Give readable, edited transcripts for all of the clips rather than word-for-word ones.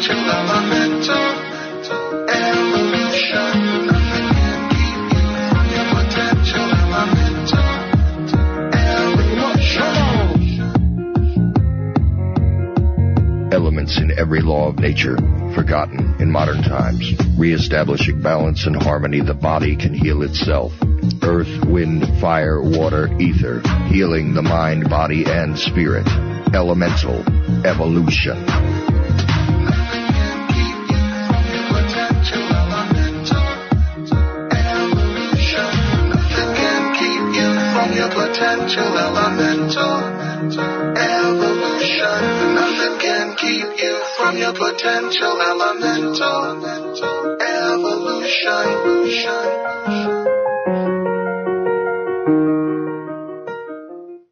potential elemental evolution. Nothing can keep you from your potential elemental evolution. Elements in every law of nature, forgotten in modern times. Re-establishing balance and harmony, the body can heal itself. Earth, wind, fire, water, ether, healing the mind, body, and spirit. Elemental evolution. Nothing can keep you from your potential elemental evolution. Nothing can keep you from your potential elemental evolution. Nothing can keep you from your potential elemental evolution.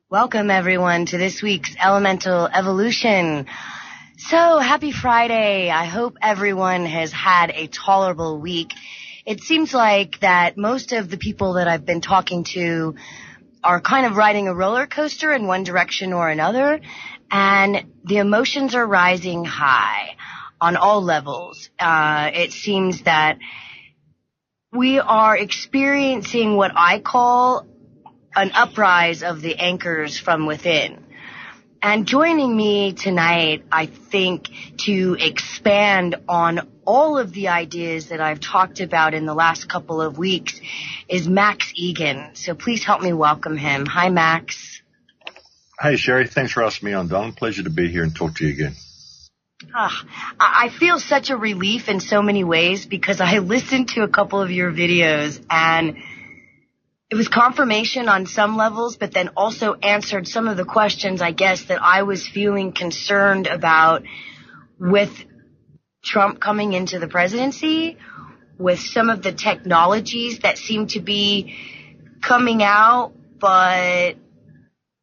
Welcome, everyone, to this week's Elemental Evolution. So, happy Friday. I hope everyone has had a tolerable week. It seems like that most of the people that I've been talking to are kind of riding a roller coaster in one direction or another, and the emotions are rising high on all levels. It seems that we are experiencing what I call an uprise of the anchors from within. And joining me tonight, I think, to expand on all of the ideas that I've talked about in the last couple of weeks is Max Igan. So please help me welcome him. Hi, Max. Hey, Sherri. Thanks for asking me on, Don. Pleasure to be here and talk to you again. I feel such a relief in so many ways because I listened to a couple of your videos and it was confirmation on some levels, but then also answered some of the questions, I guess, that I was feeling concerned about with Trump coming into the presidency, with some of the technologies that seem to be coming out, but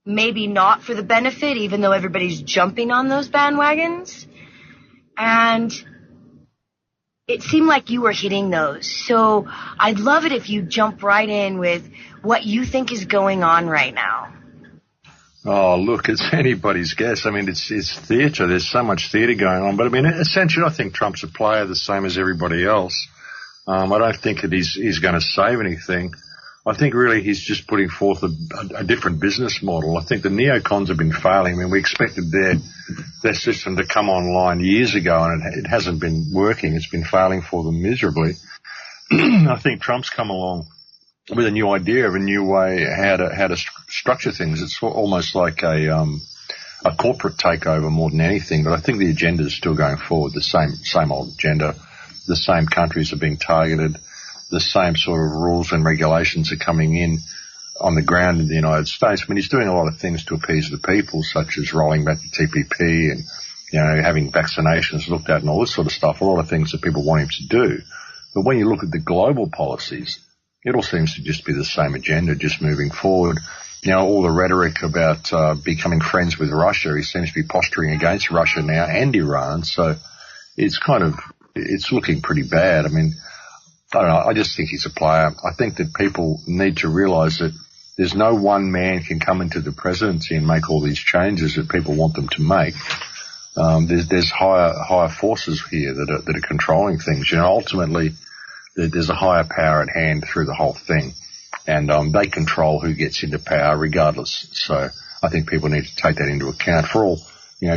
maybe not for the benefit, even though everybody's jumping on those bandwagons. And it seemed like you were hitting those. So I'd love it if you jump right in with what you think is going on right now. Oh, look, it's anybody's guess. I mean, it's theatre. There's so much theatre going on. But, I mean, essentially, I think Trump's a player the same as everybody else. I don't think that he's going to save anything. I think really he's just putting forth a different business model. I think the neocons have been failing. I mean, we expected their system to come online years ago, and it hasn't been working. It's been failing for them miserably. I think Trump's come along with a new idea of a new way how to structure things. It's almost like a corporate takeover more than anything. But I think the agenda is still going forward. The same old agenda. The same countries are being targeted. The same sort of rules and regulations are coming in on the ground in the United States. I mean, he's doing a lot of things to appease the people, such as rolling back the TPP and, having vaccinations looked at and all this sort of stuff, a lot of things that people want him to do. But when you look at the global policies, it all seems to just be the same agenda, just moving forward. All the rhetoric about becoming friends with Russia, he seems to be posturing against Russia now and Iran. So it's looking pretty bad. I mean, I don't know. I just think he's a player. I think that people need to realize that there's no one man can come into the presidency and make all these changes that people want them to make. There's higher forces here that are controlling things. Ultimately, there's a higher power at hand through the whole thing, and they control who gets into power regardless. So I think people need to take that into account for all,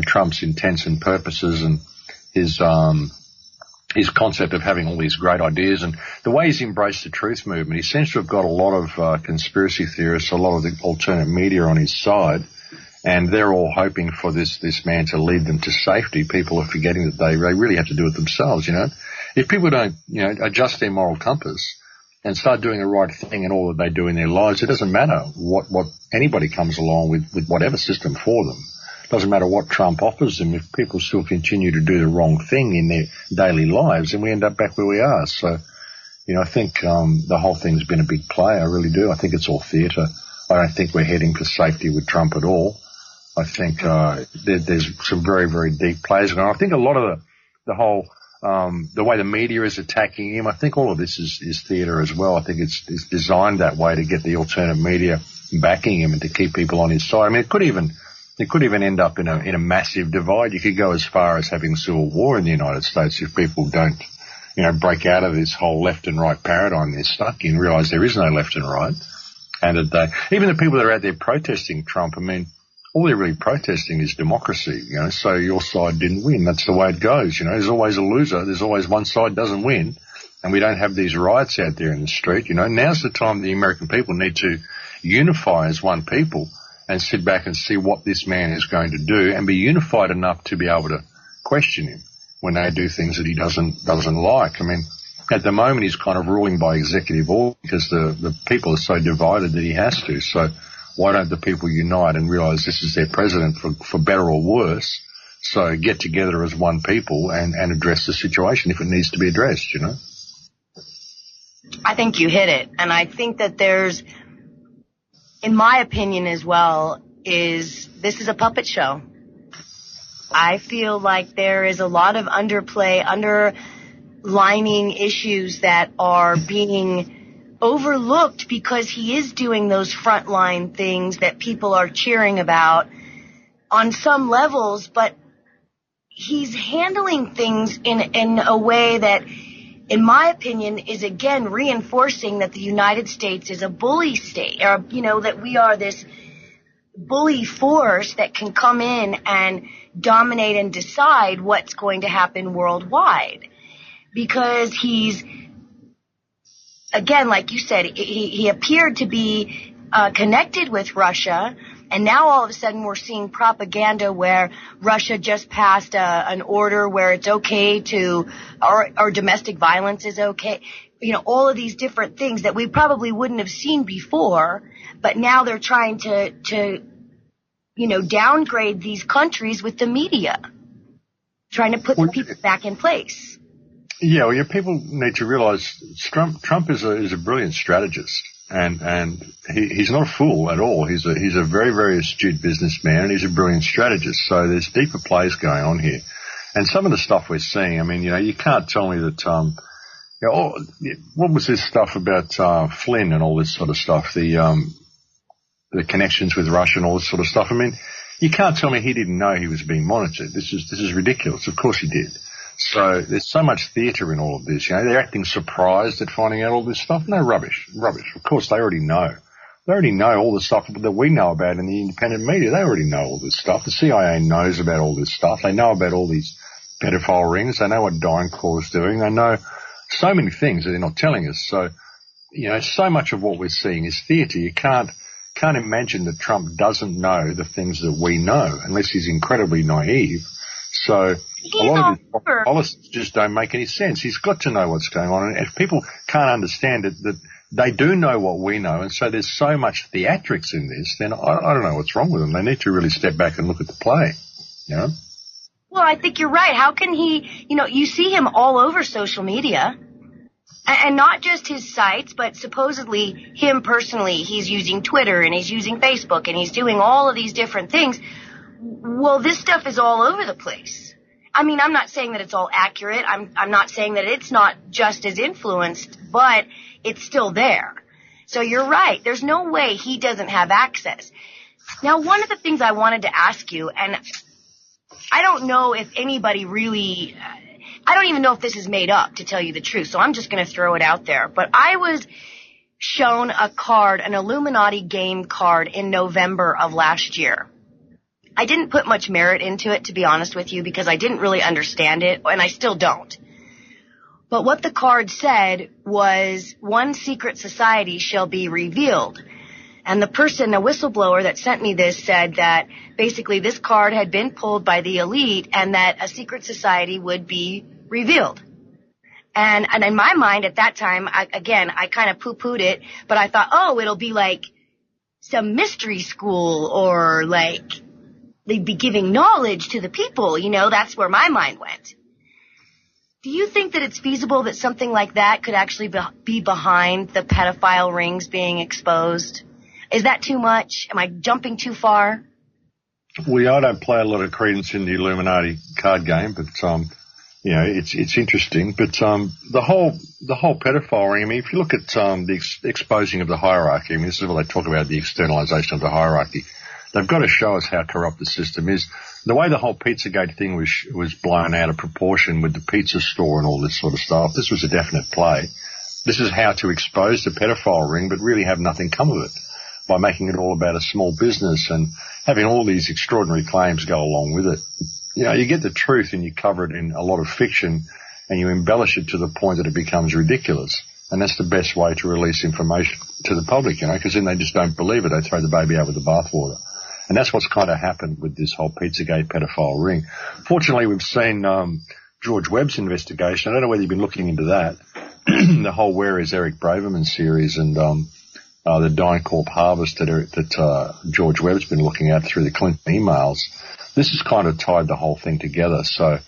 Trump's intents and purposes and his concept of having all these great ideas and the way he's embraced the truth movement. He seems to have got a lot of conspiracy theorists, a lot of the alternate media on his side, and they're all hoping for this man to lead them to safety. People are forgetting that they really have to do it themselves, If people don't, adjust their moral compass and start doing the right thing in all that they do in their lives, it doesn't matter what anybody comes along with whatever system for them. Doesn't matter what Trump offers them. If people still continue to do the wrong thing in their daily lives, then we end up back where we are. So, I think the whole thing's been a big play. I really do. I think it's all theatre. I don't think we're heading for safety with Trump at all. I think there's some very, very deep plays going on. I think a lot of the whole the way the media is attacking him, I think all of this is theatre as well. I think it's designed that way to get the alternative media backing him and to keep people on his side. I mean, it could even It could even end up in a massive divide. You could go as far as having civil war in the United States if people don't, break out of this whole left and right paradigm they're stuck in, realise there is no left and right, and that even the people that are out there protesting Trump, all they're really protesting is democracy, so your side didn't win. That's the way it goes, There's always a loser. There's always one side doesn't win, and we don't have these riots out there in the street, Now's the time the American people need to unify as one people and sit back and see what this man is going to do and be unified enough to be able to question him when they do things that he doesn't like. At the moment he's kind of ruling by executive order because the people are so divided that he has to. So why don't the people unite and realise this is their president for better or worse? So get together as one people and address the situation if it needs to be addressed, I think you hit it. And I think that there's, in my opinion as well, this is a puppet show. I feel like there is a lot of underlining issues that are being overlooked because he is doing those frontline things that people are cheering about on some levels, but he's handling things in a way that, in my opinion, is again reinforcing that the United States is a bully state, or, that we are this bully force that can come in and dominate and decide what's going to happen worldwide. Because he's, again, like you said, he appeared to be connected with Russia, and now all of a sudden we're seeing propaganda where Russia just passed an order where it's okay or domestic violence is okay. All of these different things that we probably wouldn't have seen before, but now they're trying to downgrade these countries with the media, trying to put the people back in place. Yeah, well, people need to realise Trump is a brilliant strategist, and he's not a fool at all. He's a very, very astute businessman, and he's a brilliant strategist. So there's deeper plays going on here, and some of the stuff we're seeing. You can't tell me that. What was this stuff about Flynn and all this sort of stuff? The connections with Russia and all this sort of stuff. You can't tell me he didn't know he was being monitored. This is ridiculous. Of course he did. So there's so much theatre in all of this. They're acting surprised at finding out all this stuff. No, rubbish. Of course, they already know. They already know all the stuff that we know about in the independent media. They already know all this stuff. The CIA knows about all this stuff. They know about all these pedophile rings. They know what DynCorp is doing. They know so many things that they're not telling us. So, so much of what we're seeing is theatre. You can't imagine that Trump doesn't know the things that we know unless he's incredibly naive. So a lot of his policies just don't make any sense. He's got to know what's going on. And if people can't understand it, that they do know what we know, and so there's so much theatrics in this, then I don't know what's wrong with them. They need to really step back and look at the play, Well, I think you're right. How can he, you see him all over social media. And not just his sites, but supposedly him personally, he's using Twitter and he's using Facebook and he's doing all of these different things. Well, this stuff is all over the place. I'm not saying that it's all accurate. I'm not saying that it's not just as influenced, but it's still there. So you're right. There's no way he doesn't have access. Now, one of the things I wanted to ask you, and I don't know if anybody really, I don't even know if this is made up, to tell you the truth, so I'm just going to throw it out there. But I was shown a card, an Illuminati game card, in November of last year. I didn't put much merit into it, to be honest with you, because I didn't really understand it, and I still don't. But what the card said was, one secret society shall be revealed. And the person, a whistleblower that sent me this, said that basically this card had been pulled by the elite and that a secret society would be revealed. And in my mind at that time, I kind of poo-pooed it, but I thought, it'll be like some mystery school, or like they'd be giving knowledge to the people, that's where my mind went. Do you think that it's feasible that something like that could actually be behind the pedophile rings being exposed? Is that too much? Am I jumping too far? I don't play a lot of credence in the Illuminati card game, but it's interesting. But the whole pedophile ring. If you look at the exposing of the hierarchy, this is what they talk about, the externalization of the hierarchy. they've got to show us how corrupt the system is. The way the whole Pizzagate thing was blown out of proportion with the pizza store and all this sort of stuff, this was a definite play. This is how to expose the pedophile ring, but really have nothing come of it by making it all about a small business and having all these extraordinary claims go along with it. You know, you get the truth and you cover it in a lot of fiction and you embellish it to the point that it becomes ridiculous. And that's the best way to release information to the public, you know, because then they just don't believe it. They throw the baby out with the bathwater. And that's what's kind of happened with this whole Pizzagate pedophile ring. Fortunately, we've seen George Webb's investigation. I don't know whether you've been looking into that. The whole Where is Eric Braverman series and the DynCorp harvest that George Webb's been looking at through the Clinton emails. This has kind of tied the whole thing together. So,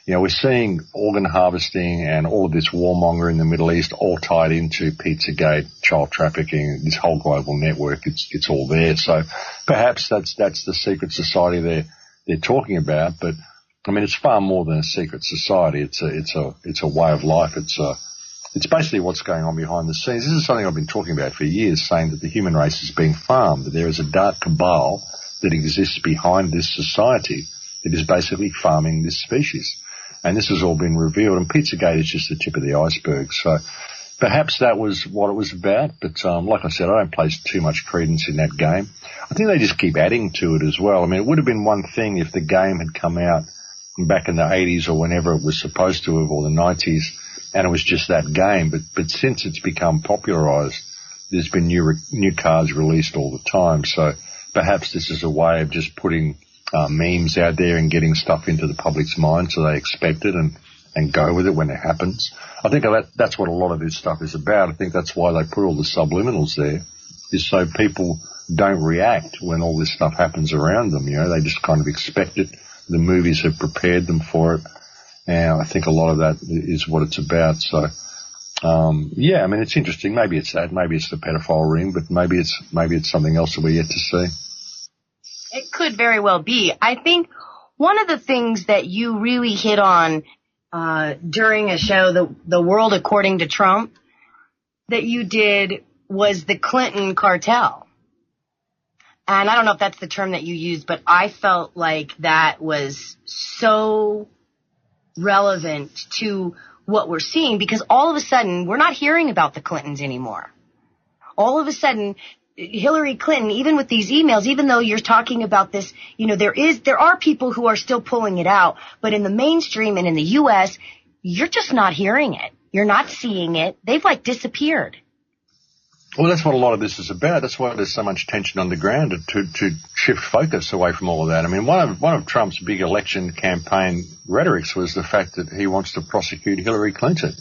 you know, we're seeing organ harvesting and all of this warmonger in the Middle East all tied into Pizzagate, child trafficking, this whole global network. It's all there. So perhaps that's the secret society they're talking about. But I mean, it's far more than a secret society. It's a way of life. It's basically what's going on behind the scenes. This is something I've been talking about for years, saying that the human race is being farmed, that there is a dark cabal that exists behind this society. It is basically farming this species. And this has all been revealed, and Pizzagate is just the tip of the iceberg. So perhaps that was what it was about, but like I said, I don't place too much credence in that game. I think they just keep adding to it as well. I mean, it would have been one thing if the game had come out back in the 80s or whenever it was supposed to have, or the 90s, and it was just that game. But since it's become popularized, there's been new cards released all the time. So perhaps this is a way of just putting memes out there and getting stuff into the public's mind so they expect it and go with it when it happens. I think that's what a lot of this stuff is about. I think that's why they put all the subliminals there, is so people don't react when all this stuff happens around them. You know, they just kind of expect it. The movies have prepared them for it. And I think a lot of that is what it's about. So, yeah, I mean, it's interesting. Maybe it's that. Maybe it's the pedophile ring, but maybe it's something else that we're yet to see. It could very well be. I think one of the things that you really hit on during a show, The World According to Trump, that you did was the Clinton cartel. And I don't know if that's the term that you used, but I felt like that was so relevant to what we're seeing, because all of a sudden we're not hearing about the Clintons anymore. All of a sudden, Hillary Clinton, even with these emails, even though you're talking about this, you know, there are people who are still pulling it out, but in the mainstream and in the U.S., you're just not hearing it. You're not seeing it. They've like disappeared. Well, that's what a lot of this is about. That's why there's so much tension on the ground to shift focus away from all of that. I mean, one of Trump's big election campaign rhetorics was the fact that he wants to prosecute Hillary Clinton.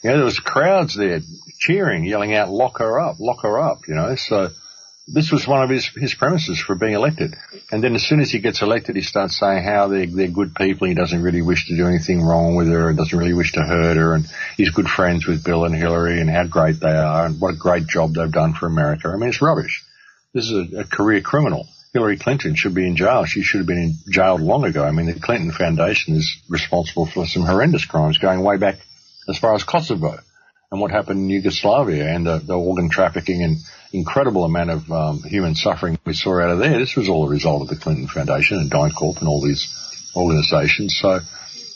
You know, there was crowds there cheering, yelling out, lock her up, you know. So this was one of his premises for being elected. And then as soon as he gets elected, he starts saying how they're good people. He doesn't really wish to do anything wrong with her and doesn't really wish to hurt her. And he's good friends with Bill and Hillary and how great they are and what a great job they've done for America. I mean, it's rubbish. This is a career criminal. Hillary Clinton should be in jail. She should have been in jail long ago. I mean, the Clinton Foundation is responsible for some horrendous crimes going way back as far as Kosovo and what happened in Yugoslavia and the organ trafficking and incredible amount of human suffering we saw out of there. This was all a result of the Clinton Foundation and DynCorp and all these organizations. So,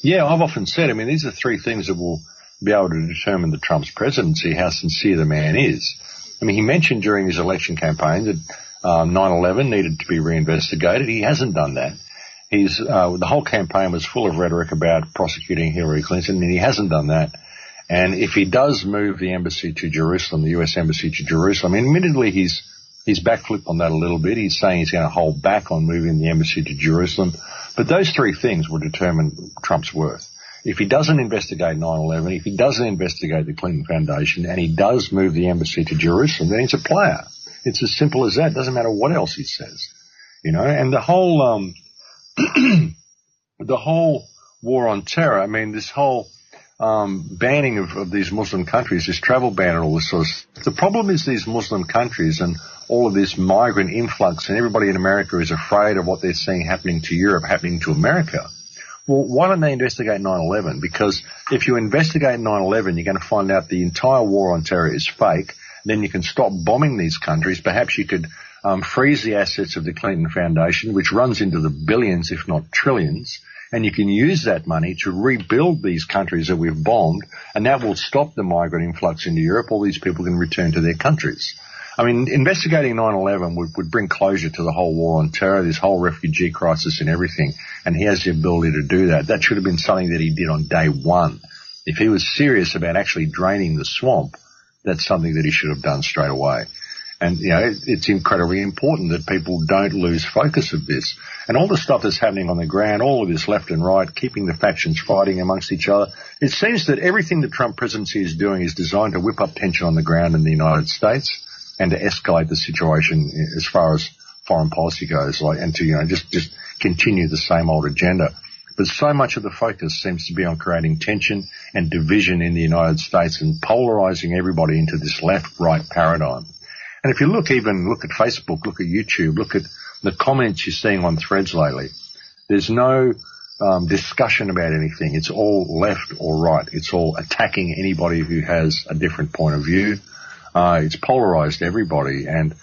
yeah, I've often said, I mean, these are three things that will be able to determine the Trump's presidency, how sincere the man is. I mean, he mentioned during his election campaign that 9/11 needed to be reinvestigated. He hasn't done that. The whole campaign was full of rhetoric about prosecuting Hillary Clinton, and he hasn't done that. And if he does move the embassy to Jerusalem, the U.S. embassy to Jerusalem, admittedly he's backflipped on that a little bit. He's saying he's going to hold back on moving the embassy to Jerusalem. But those three things will determine Trump's worth. If he doesn't investigate 9/11, if he doesn't investigate the Clinton Foundation, and he does move the embassy to Jerusalem, then he's a player. It's as simple as that. It doesn't matter what else he says, you know. And the whole the whole war on terror. I mean, this whole banning of these Muslim countries, this travel ban and all this sort of stuff. The problem is these Muslim countries and all of this migrant influx, and everybody in America is afraid of what they're seeing happening to Europe, happening to America. Well, why don't they investigate 9/11? Because if you investigate 9/11, you're going to find out the entire war on terror is fake. Then you can stop bombing these countries. Perhaps you could freeze the assets of the Clinton Foundation, which runs into the billions, if not trillions, and you can use that money to rebuild these countries that we've bombed, and that will stop the migrant influx into Europe. All these people can return to their countries. I mean, investigating 9/11 would bring closure to the whole war on terror, this whole refugee crisis and everything, and he has the ability to do that. That should have been something that he did on day one. If he was serious about actually draining the swamp, that's something that he should have done straight away. And, you know, it's incredibly important that people don't lose focus of this. And all the stuff that's happening on the ground, all of this left and right, keeping the factions fighting amongst each other, it seems that everything the Trump presidency is doing is designed to whip up tension on the ground in the United States and to escalate the situation as far as foreign policy goes, and to, just continue the same old agenda. But so much of the focus seems to be on creating tension and division in the United States and polarizing everybody into this left-right paradigm. And if you look at Facebook, look at YouTube, look at the comments you're seeing on threads lately, there's no discussion about anything. It's all left or right. It's all attacking anybody who has a different point of view. It's polarized everybody, and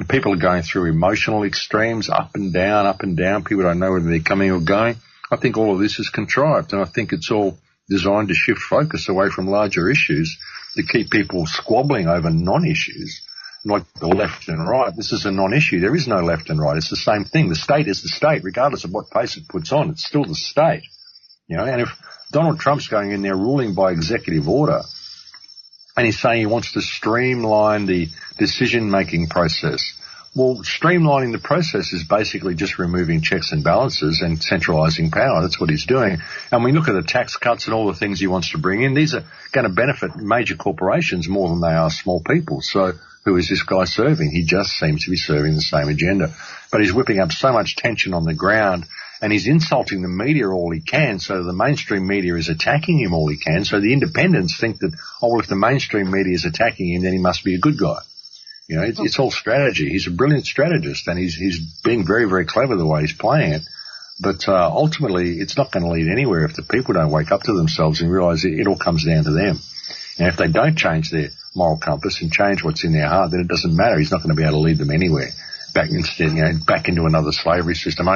people are going through emotional extremes, up and down. People don't know whether they're coming or going. I think all of this is contrived, and I think it's all designed to shift focus away from larger issues to keep people squabbling over non-issues. Like the left and right, this is a non-issue. There is no left and right. It's the same thing. The state is the state, regardless of what face it puts on. It's still the state, And if Donald Trump's going in there ruling by executive order, and he's saying he wants to streamline the decision-making process, well, streamlining the process is basically just removing checks and balances and centralising power. That's what he's doing. And we look at the tax cuts and all the things he wants to bring in. These are going to benefit major corporations more than they are small people. So who is this guy serving? He just seems to be serving the same agenda. But he's whipping up so much tension on the ground, and he's insulting the media all he can, so the mainstream media is attacking him all he can. So the independents think that, if the mainstream media is attacking him, then he must be a good guy. It's all strategy. He's a brilliant strategist, and he's being very, very clever the way he's playing it. But ultimately, it's not going to lead anywhere if the people don't wake up to themselves and realise it all comes down to them. And if they don't change their moral compass and change what's in their heart, then it doesn't matter. He's not going to be able to lead them anywhere. Back into another slavery system.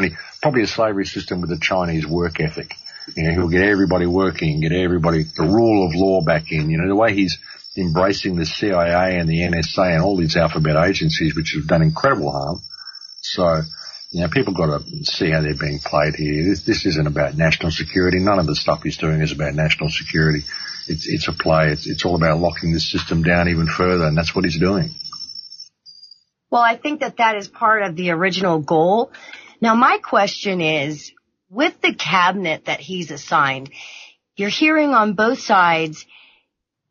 Probably a slavery system with a Chinese work ethic. He'll get everybody working, get everybody, the rule of law back in. The way he's embracing the CIA and the NSA and all these alphabet agencies, which have done incredible harm. So, people got to see how they're being played here. This isn't about national security. None of the stuff he's doing is about national security. It's a play. It's all about locking this system down even further, and that's what he's doing. Well, I think that is part of the original goal. Now, my question is, with the cabinet that he's assigned, you're hearing on both sides,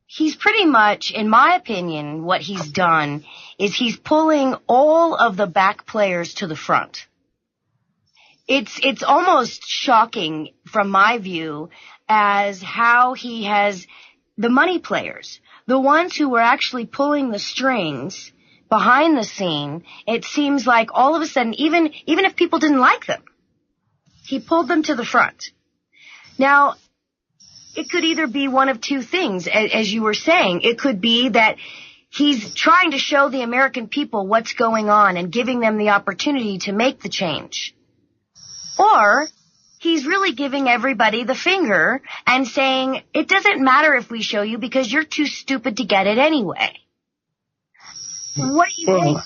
he's pretty much, in my opinion, what he's done is he's pulling all of the back players to the front. It's almost shocking from my view as how he has the money players, the ones who were actually pulling the strings behind the scene. It seems like all of a sudden, even if people didn't like them, he pulled them to the front. Now, it could either be one of two things, as you were saying. It could be that he's trying to show the American people what's going on and giving them the opportunity to make the change. Or he's really giving everybody the finger and saying, it doesn't matter if we show you because you're too stupid to get it anyway. What do you think?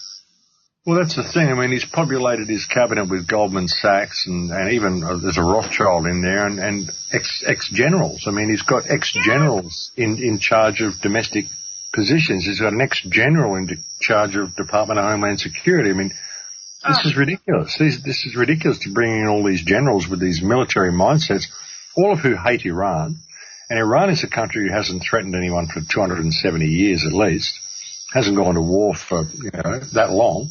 Well, that's the thing. He's populated his cabinet with Goldman Sachs and even there's a Rothschild in there and ex-generals. He's got ex-generals in charge of domestic positions. He's got an ex-general in charge of Department of Homeland Security. This is ridiculous. This is ridiculous to bring in all these generals with these military mindsets, all of who hate Iran. And Iran is a country who hasn't threatened anyone for 270 years at least, hasn't gone to war for that long,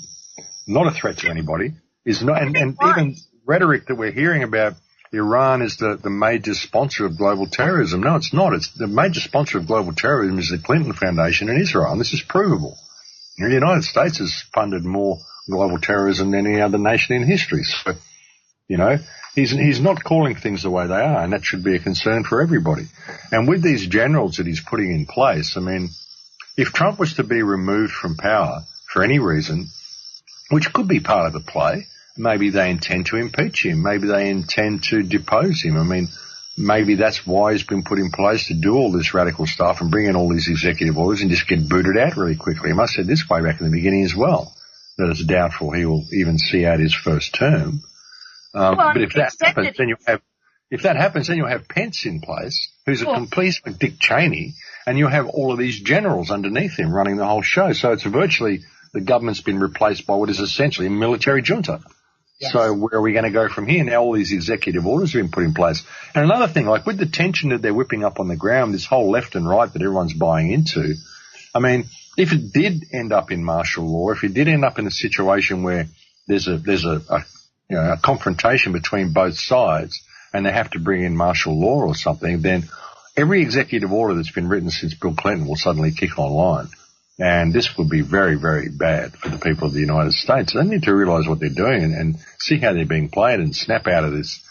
not a threat to anybody. Is not, and even rhetoric that we're hearing about Iran is the major sponsor of global terrorism. No, it's not. It's the major sponsor of global terrorism is the Clinton Foundation in Israel, and this is provable. The United States has funded more global terrorism than any other nation in history. So, he's not calling things the way they are, and that should be a concern for everybody. And with these generals that he's putting in place, if Trump was to be removed from power for any reason, which could be part of the play. Maybe they intend to impeach him. Maybe they intend to depose him. I mean, maybe that's why he's been put in place to do all this radical stuff and bring in all these executive orders and just get booted out really quickly. I must have said this way back in the beginning as well, that it's doubtful he will even see out his first term. But if that happens, then you'll have Pence in place, who's a complete Dick Cheney, and you'll have all of these generals underneath him running the whole show. So it's virtually the government's been replaced by what is essentially a military junta. Yes. So where are we going to go from here? Now all these executive orders have been put in place. And another thing, like with the tension that they're whipping up on the ground, this whole left and right that everyone's buying into, I mean, if it did end up in martial law, if it did end up in a situation where there's a confrontation between both sides and they have to bring in martial law or something, then every executive order that's been written since Bill Clinton will suddenly kick online. And this would be very, very bad for the people of the United States. They need to realise what they're doing and see how they're being played and snap out of this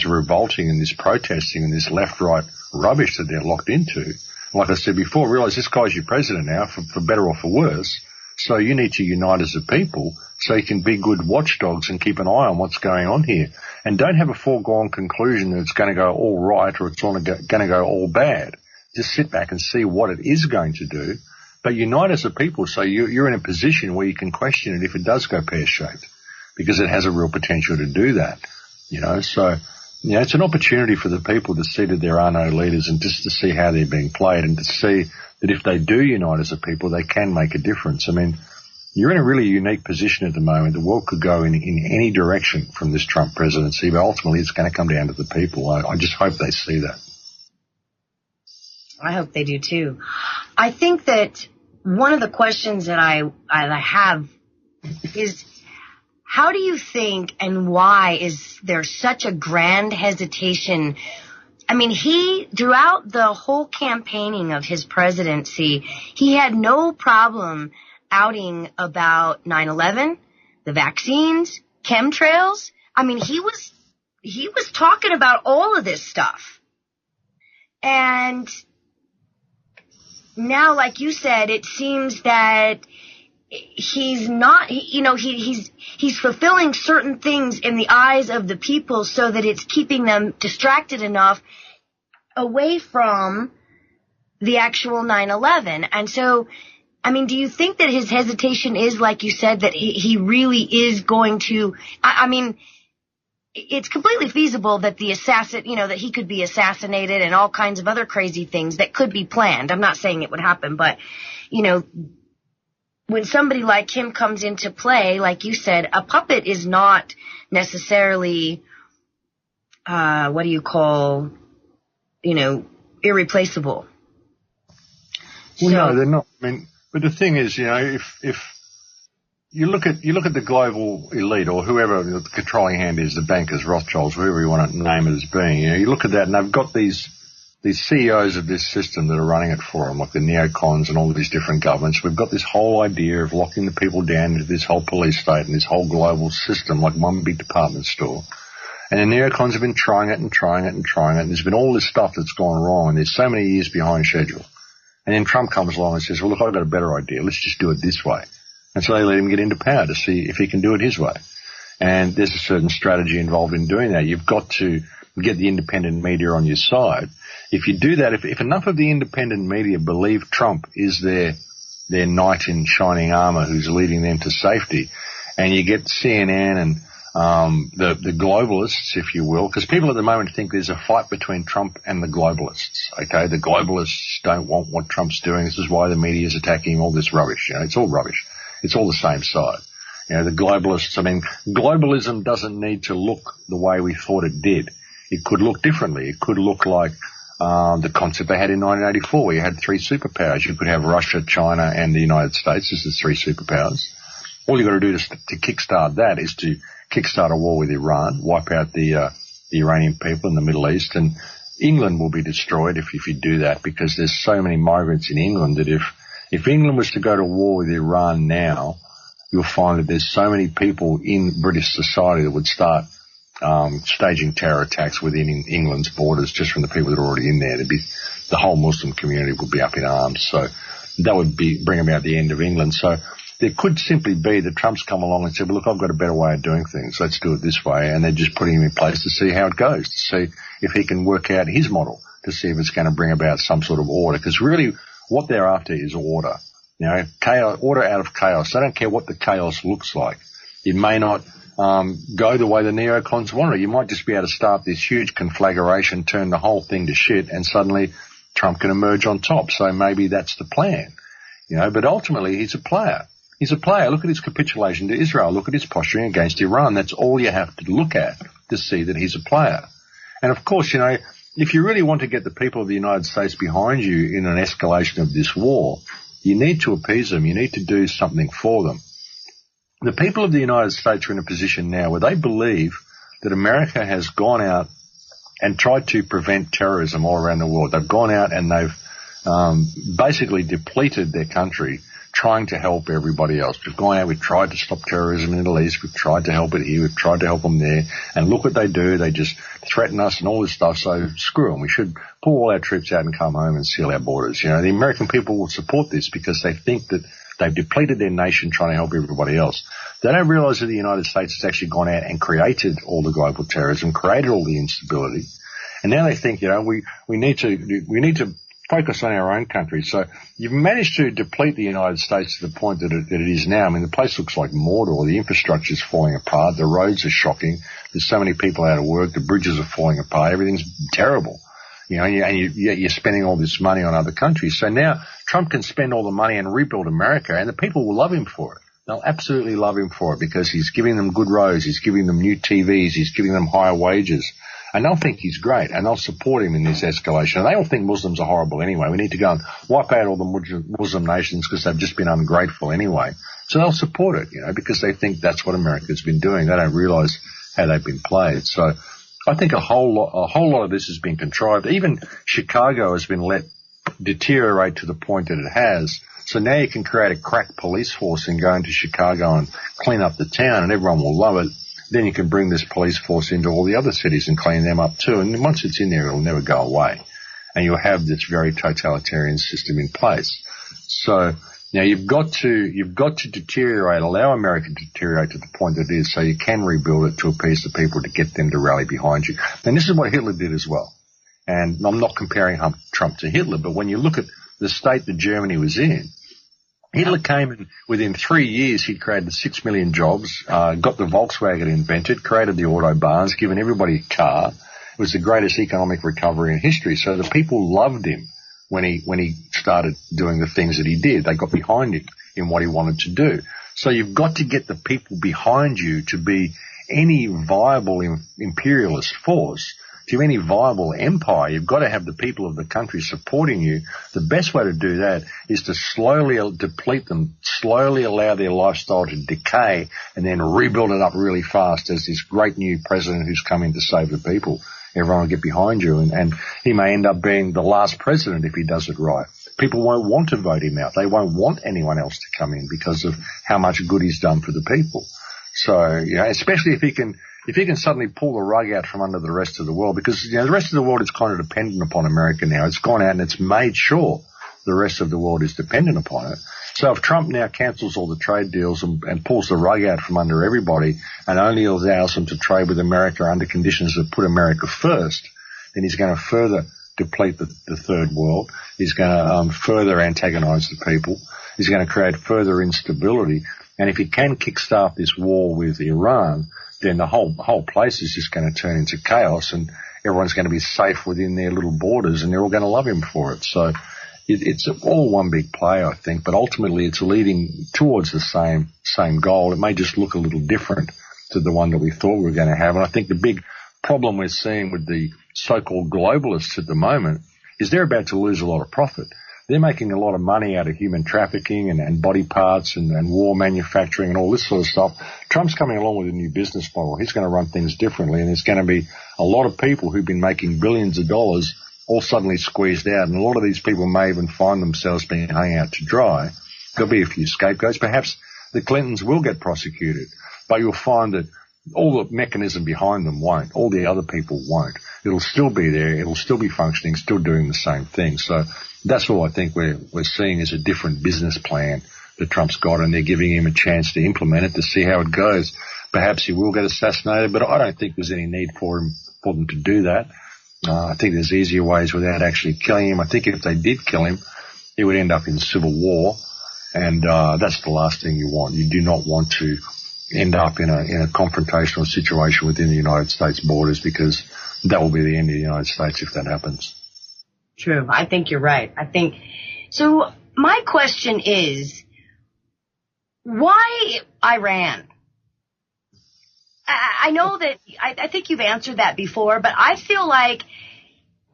revolting and this protesting and this left-right rubbish that they're locked into. Like I said before, realise this guy's your president now, for better or for worse. So you need to unite as a people so you can be good watchdogs and keep an eye on what's going on here. And don't have a foregone conclusion that it's going to go all right or it's going to go all bad. Just sit back and see what it is going to do. But unite as a people so you're in a position where you can question it if it does go pear-shaped, because it has a real potential to do that, So, it's an opportunity for the people to see that there are no leaders and just to see how they're being played and to see that if they do unite as a people, they can make a difference. I mean, you're in a really unique position at the moment. The world could go in any direction from this Trump presidency, but ultimately it's going to come down to the people. I just hope they see that. I hope they do too. I think that one of the questions that I have is, how do you think and why is there such a grand hesitation? I mean, throughout the whole campaigning of his presidency, he had no problem outing about 9/11, the vaccines, chemtrails. I mean, he was talking about all of this stuff. And now, like you said, it seems that he's not, he's fulfilling certain things in the eyes of the people so that it's keeping them distracted enough away from the actual 9/11. And so, I mean, do you think that his hesitation is, like you said, that he really is going to, I mean, it's completely feasible that that he could be assassinated and all kinds of other crazy things that could be planned. I'm not saying it would happen, but, when somebody like him comes into play, like you said, a puppet is not necessarily, irreplaceable. Well, no, they're not. I mean, but the thing is, if you look at the global elite or whoever the controlling hand is, the bankers, Rothschilds, whoever you want to name it as being, you look at that and they've got these CEOs of this system that are running it for them, like the neocons and all of these different governments. We've got this whole idea of locking the people down into this whole police state and this whole global system, like one big department store. And the neocons have been trying it and trying it and trying it. And there's been all this stuff that's gone wrong, and there's so many years behind schedule. And then Trump comes along and says, well, look, I've got a better idea. Let's just do it this way. And so they let him get into power to see if he can do it his way. And there's a certain strategy involved in doing that. You've got to get the independent media on your side. If you do that, if enough of the independent media believe Trump is their knight in shining armor who's leading them to safety, and you get CNN and the globalists, if you will, because people at the moment think there's a fight between Trump and the globalists, okay? The globalists don't want what Trump's doing. This is why the media is attacking all this rubbish. It's all rubbish. It's all the same side. The globalists, I mean, globalism doesn't need to look the way we thought it did. It could look differently. It could look like the concept they had in 1984, where you had three superpowers. You could have Russia, China, and the United States as the three superpowers. All you've got to do to kickstart that is to kickstart a war with Iran, wipe out the Iranian people in the Middle East, and England will be destroyed if you do that, because there's so many migrants in England that if England was to go to war with Iran now, you'll find that there's so many people in British society that would start staging terror attacks within England's borders just from the people that are already in there. The whole Muslim community would be up in arms. So that would bring about the end of England. So there could simply be that Trump's come along and said, well, look, I've got a better way of doing things. Let's do it this way. And they're just putting him in place to see how it goes, to see if he can work out his model, to see if it's going to bring about some sort of order. Because really what they're after is order. Chaos, order out of chaos. They don't care what the chaos looks like. It may not go the way the neocons want it. You might just be able to start this huge conflagration, turn the whole thing to shit, and suddenly Trump can emerge on top. So maybe that's the plan. But ultimately he's a player. He's a player. Look at his capitulation to Israel. Look at his posturing against Iran. That's all you have to look at to see that he's a player. And of course, if you really want to get the people of the United States behind you in an escalation of this war, you need to appease them. You need to do something for them. The people of the United States are in a position now where they believe that America has gone out and tried to prevent terrorism all around the world. They've gone out and they've basically depleted their country trying to help everybody else. We've gone out, we've tried to stop terrorism in the Middle East, we've tried to help it here, we've tried to help them there, and look what they do. They just threaten us and all this stuff, so screw them. We should pull all our troops out and come home and seal our borders. The American people will support this because they think that they've depleted their nation trying to help everybody else. They don't realize that the United States has actually gone out and created all the global terrorism, created all the instability, and now they think, we need to focus on our own country. So you've managed to deplete the United States to the point that it is now. I mean, the place looks like Mordor. The infrastructure is falling apart. The roads are shocking. There's so many people out of work. The bridges are falling apart. Everything's terrible. You're spending all this money on other countries. So now Trump can spend all the money and rebuild America, and the people will love him for it. They'll absolutely love him for it because he's giving them good roads. He's giving them new TVs. He's giving them higher wages. And they'll think he's great, and they'll support him in this escalation. And they all think Muslims are horrible anyway. We need to go and wipe out all the Muslim nations because they've just been ungrateful anyway. So they'll support it, because they think that's what America's been doing. They don't realize how they've been played. So I think a whole lot of this has been contrived. Even Chicago has been let deteriorate to the point that it has. So now you can create a crack police force and go into Chicago and clean up the town, and everyone will love it. Then you can bring this police force into all the other cities and clean them up too. And once it's in there, it'll never go away. And you'll have this very totalitarian system in place. So now you've got to deteriorate, allow America to deteriorate to the point that it is so you can rebuild it to appease the people to get them to rally behind you. And this is what Hitler did as well. And I'm not comparing Trump to Hitler, but when you look at the state that Germany was in, Hitler came in, within 3 years, he'd created 6 million jobs, got the Volkswagen invented, created the autobahns, given everybody a car. It was the greatest economic recovery in history. So the people loved him when he started doing the things that he did. They got behind him in what he wanted to do. So you've got to get the people behind you to be any viable imperialist force. To any viable empire, you've got to have the people of the country supporting you. The best way to do that is to slowly deplete them, slowly allow their lifestyle to decay, and then rebuild it up really fast as this great new president who's coming to save the people. Everyone will get behind you, and he may end up being the last president if he does it right. People won't want to vote him out. They won't want anyone else to come in because of how much good he's done for the people. So, especially if he can suddenly pull the rug out from under the rest of the world, because, the rest of the world is kind of dependent upon America now. It's gone out and it's made sure the rest of the world is dependent upon it. So if Trump now cancels all the trade deals and pulls the rug out from under everybody and only allows them to trade with America under conditions that put America first, then he's going to further deplete the third world. He's going to further antagonize the people. He's going to create further instability. And if he can kickstart this war with Iran, then the whole place is just going to turn into chaos, and everyone's going to be safe within their little borders, and they're all going to love him for it. So it's all one big play, I think, but ultimately it's leading towards the same goal. It may just look a little different to the one that we thought we were going to have. And I think the big problem we're seeing with the so-called globalists at the moment is they're about to lose a lot of profit. They're making a lot of money out of human trafficking and body parts and war manufacturing and all this sort of stuff. Trump's coming along with a new business model. He's going to run things differently, and there's going to be a lot of people who've been making billions of dollars all suddenly squeezed out, and a lot of these people may even find themselves being hung out to dry. There'll be a few scapegoats. Perhaps the Clintons will get prosecuted, but you'll find that all the mechanism behind them won't. All the other people won't. It'll still be there. It'll still be functioning, still doing the same thing. So that's all I think we're seeing is a different business plan that Trump's got, and they're giving him a chance to implement it to see how it goes. Perhaps he will get assassinated, but I don't think there's any need for them to do that. I think there's easier ways without actually killing him. I think if they did kill him, he would end up in civil war, and that's the last thing you want. You do not want to end up in a confrontational situation within the United States borders, because that will be the end of the United States if that happens. True. I think you're right. So my question is, why Iran? I know that I think you've answered that before, but I feel like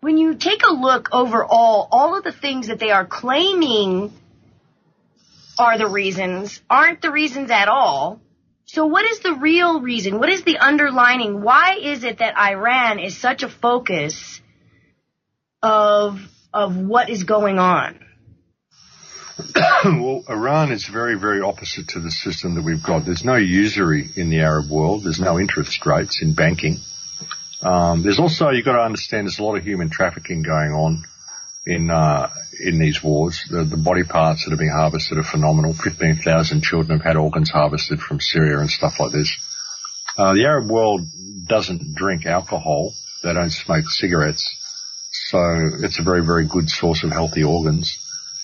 when you take a look overall, all of the things that they are claiming are the reasons aren't the reasons at all. So what is the real reason? What is the underlining? Why is it that Iran is such a focus of what is going on? Well, Iran is very, very opposite to the system that we've got. There's no usury in the Arab world. There's no interest rates in banking. There's also, you've got to understand, there's a lot of human trafficking going on in these wars. The body parts that are being harvested are phenomenal. 15,000 children have had organs harvested from Syria and stuff like this. The Arab world doesn't drink alcohol. They don't smoke cigarettes. So it's a very, very good source of healthy organs.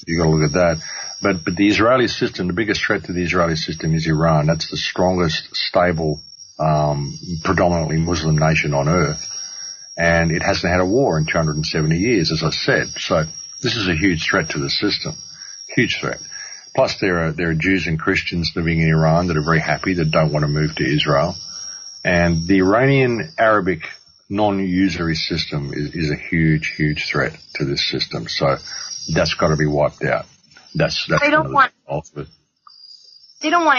You've got to look at that. But the Israeli system, the biggest threat to the Israeli system is Iran. That's the strongest, stable, predominantly Muslim nation on earth. And it hasn't had a war in 270 years, as I said. So this is a huge threat to the system. Huge threat. Plus there are Jews and Christians living in Iran that are very happy, that don't want to move to Israel. And the Iranian Arabic non-usury system is a huge, huge threat to this system. So that's got to be wiped out. That's they don't want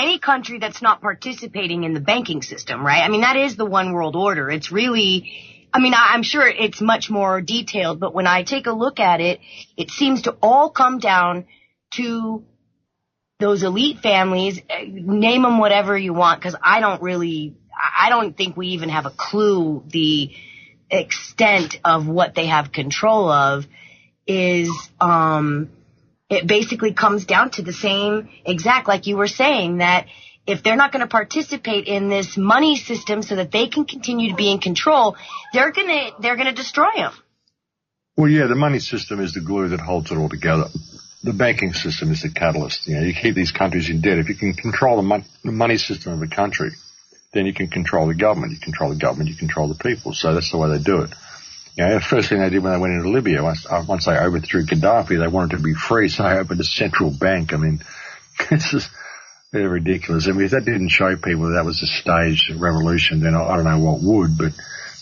any country that's not participating in the banking system, right? I mean, that is the one world order. It's really, I mean, I'm sure it's much more detailed, but when I take a look at it, it seems to all come down to those elite families. Name them whatever you want, because I don't think we even have a clue the extent of what they have control of. It basically comes down to the same exact, like you were saying, that if they're not going to participate in this money system so that they can continue to be in control, they're going to destroy them. Well, yeah, the money system is the glue that holds it all together. The banking system is the catalyst. You know, you keep these countries in debt. If you can control the money system of a country, then you can control the government. You control the government, you control the people. So that's the way they do it. You know, the first thing they did when they went into Libya, once they overthrew Gaddafi, they wanted to be free, so they opened a central bank. I mean, this is very ridiculous. I mean, if that didn't show people that was a staged revolution, then I don't know what would. But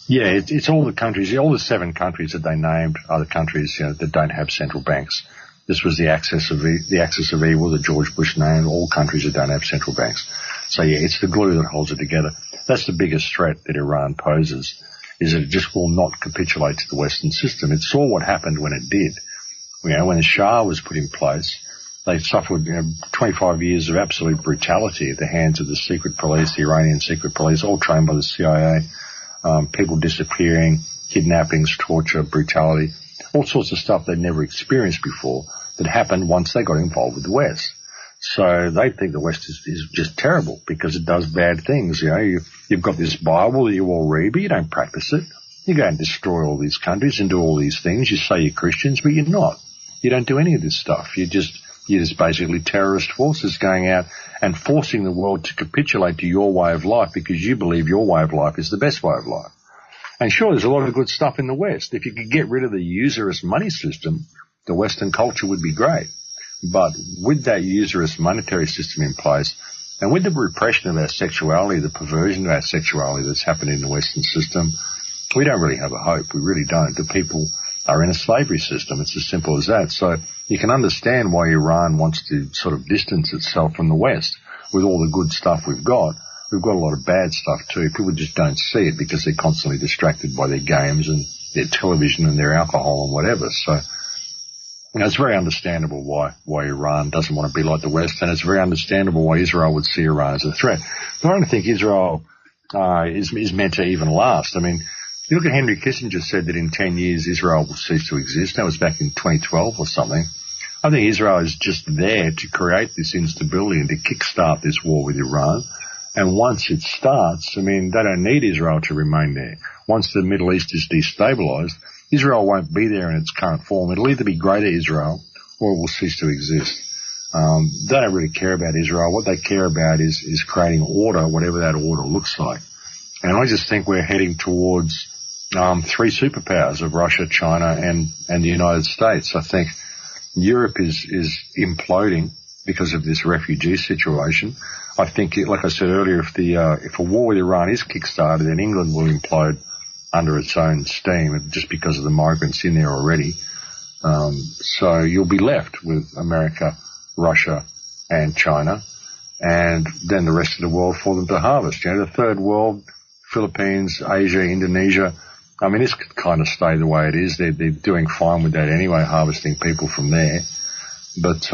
yeah, it's all the countries, all the 7 countries that they named are the countries, you know, that don't have central banks. This was the axis of evil that George Bush named, all countries that don't have central banks. So yeah, it's the glue that holds it together. That's the biggest threat that Iran poses, is that it just will not capitulate to the Western system. It saw what happened when it did. You know, when the Shah was put in place, they suffered 25 years of absolute brutality at the hands of the secret police, the Iranian secret police, all trained by the CIA, people disappearing, kidnappings, torture, brutality, all sorts of stuff they'd never experienced before that happened once they got involved with the West. So they think the West is just terrible because it does bad things. You know, you've got this Bible that you all read, but you don't practice it. You go and destroy all these countries and do all these things. You say you're Christians, but you're not. You don't do any of this stuff. You're just basically terrorist forces going out and forcing the world to capitulate to your way of life because you believe your way of life is the best way of life. And sure, there's a lot of good stuff in the West. If you could get rid of the usurious money system, the Western culture would be great. But with that usurious monetary system in place, and with the repression of our sexuality, the perversion of our sexuality that's happened in the Western system, we don't really have a hope. We really don't. The people are in a slavery system. It's as simple as that. So you can understand why Iran wants to sort of distance itself from the West with all the good stuff we've got. We've got a lot of bad stuff too. People just don't see it because they're constantly distracted by their games and their television and their alcohol and whatever. So, you know, it's very understandable why Iran doesn't want to be like the West, and it's very understandable why Israel would see Iran as a threat. But I don't think Israel is meant to even last. I mean, you look at Henry Kissinger said that in 10 years Israel will cease to exist. That was back in 2012 or something. I think Israel is just there to create this instability and to kickstart this war with Iran. And once it starts, I mean, they don't need Israel to remain there. Once the Middle East is destabilized, Israel won't be there in its current form. It'll either be Greater Israel or it will cease to exist. They don't really care about Israel. What they care about is creating order, whatever that order looks like. And I just think we're heading towards three superpowers of Russia, China, and the United States. I think Europe is imploding because of this refugee situation. I think, like I said earlier, if a war with Iran is kickstarted, then England will implode under its own steam just because of the migrants in there already. So you'll be left with America, Russia, and China, and then the rest of the world for them to harvest. You know, the third world, Philippines, Asia, Indonesia, I mean, this could kind of stay the way it is. They're doing fine with that anyway, harvesting people from there. But,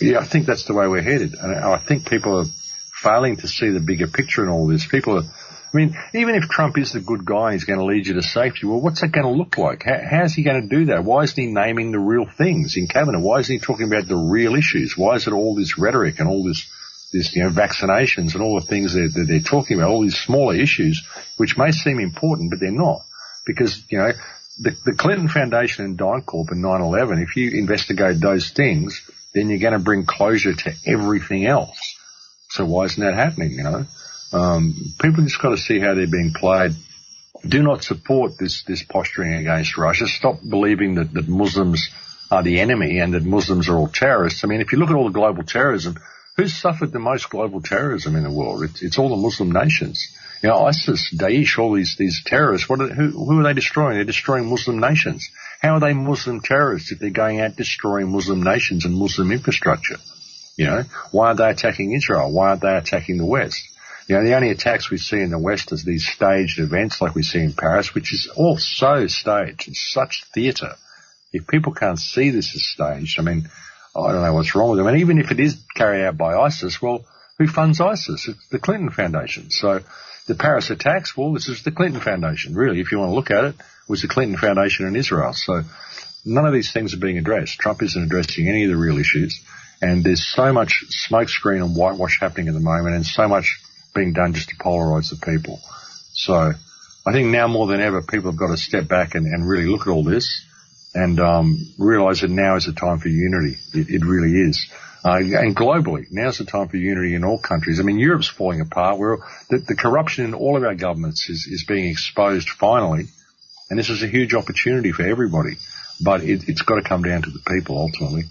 yeah, I think that's the way we're headed. And I think people are failing to see the bigger picture in all this. I mean, even if Trump is the good guy, he's going to lead you to safety. Well, what's that going to look like? How's he going to do that? Why isn't he naming the real things in cabinet? Why isn't he talking about the real issues? Why is it all this rhetoric and all this, vaccinations and all the things that they're talking about, all these smaller issues, which may seem important, but they're not. Because, the Clinton Foundation and DynCorp and 9/11, if you investigate those things, then you're going to bring closure to everything else. So why isn't that happening, People just got to see how they're being played. Do not support this posturing against Russia. Stop believing that Muslims are the enemy and that Muslims are all terrorists. I mean, if you look at all the global terrorism, who's suffered the most global terrorism in the world? It's all the Muslim nations. ISIS, Daesh, all these terrorists, who are they destroying? They're destroying Muslim nations. How are they Muslim terrorists if they're going out destroying Muslim nations and Muslim infrastructure? Why aren't they attacking Israel? Why aren't they attacking the West? The only attacks we see in the West is these staged events like we see in Paris, which is all so staged. It's such theatre. If people can't see this as staged, I mean, I don't know what's wrong with them. And even if it is carried out by ISIS, well, who funds ISIS? It's the Clinton Foundation. So the Paris attacks, well, this is the Clinton Foundation. Really, if you want to look at it, it was the Clinton Foundation in Israel. So none of these things are being addressed. Trump isn't addressing any of the real issues. And there's so much smokescreen and whitewash happening at the moment and so much being done just to polarize the people. So I think now more than ever, people have got to step back and really look at all this and realize that now is the time for unity. It really is. And globally, now's the time for unity in all countries. I mean, Europe's falling apart. The corruption in all of our governments is being exposed finally, and this is a huge opportunity for everybody. But it's got to come down to the people ultimately.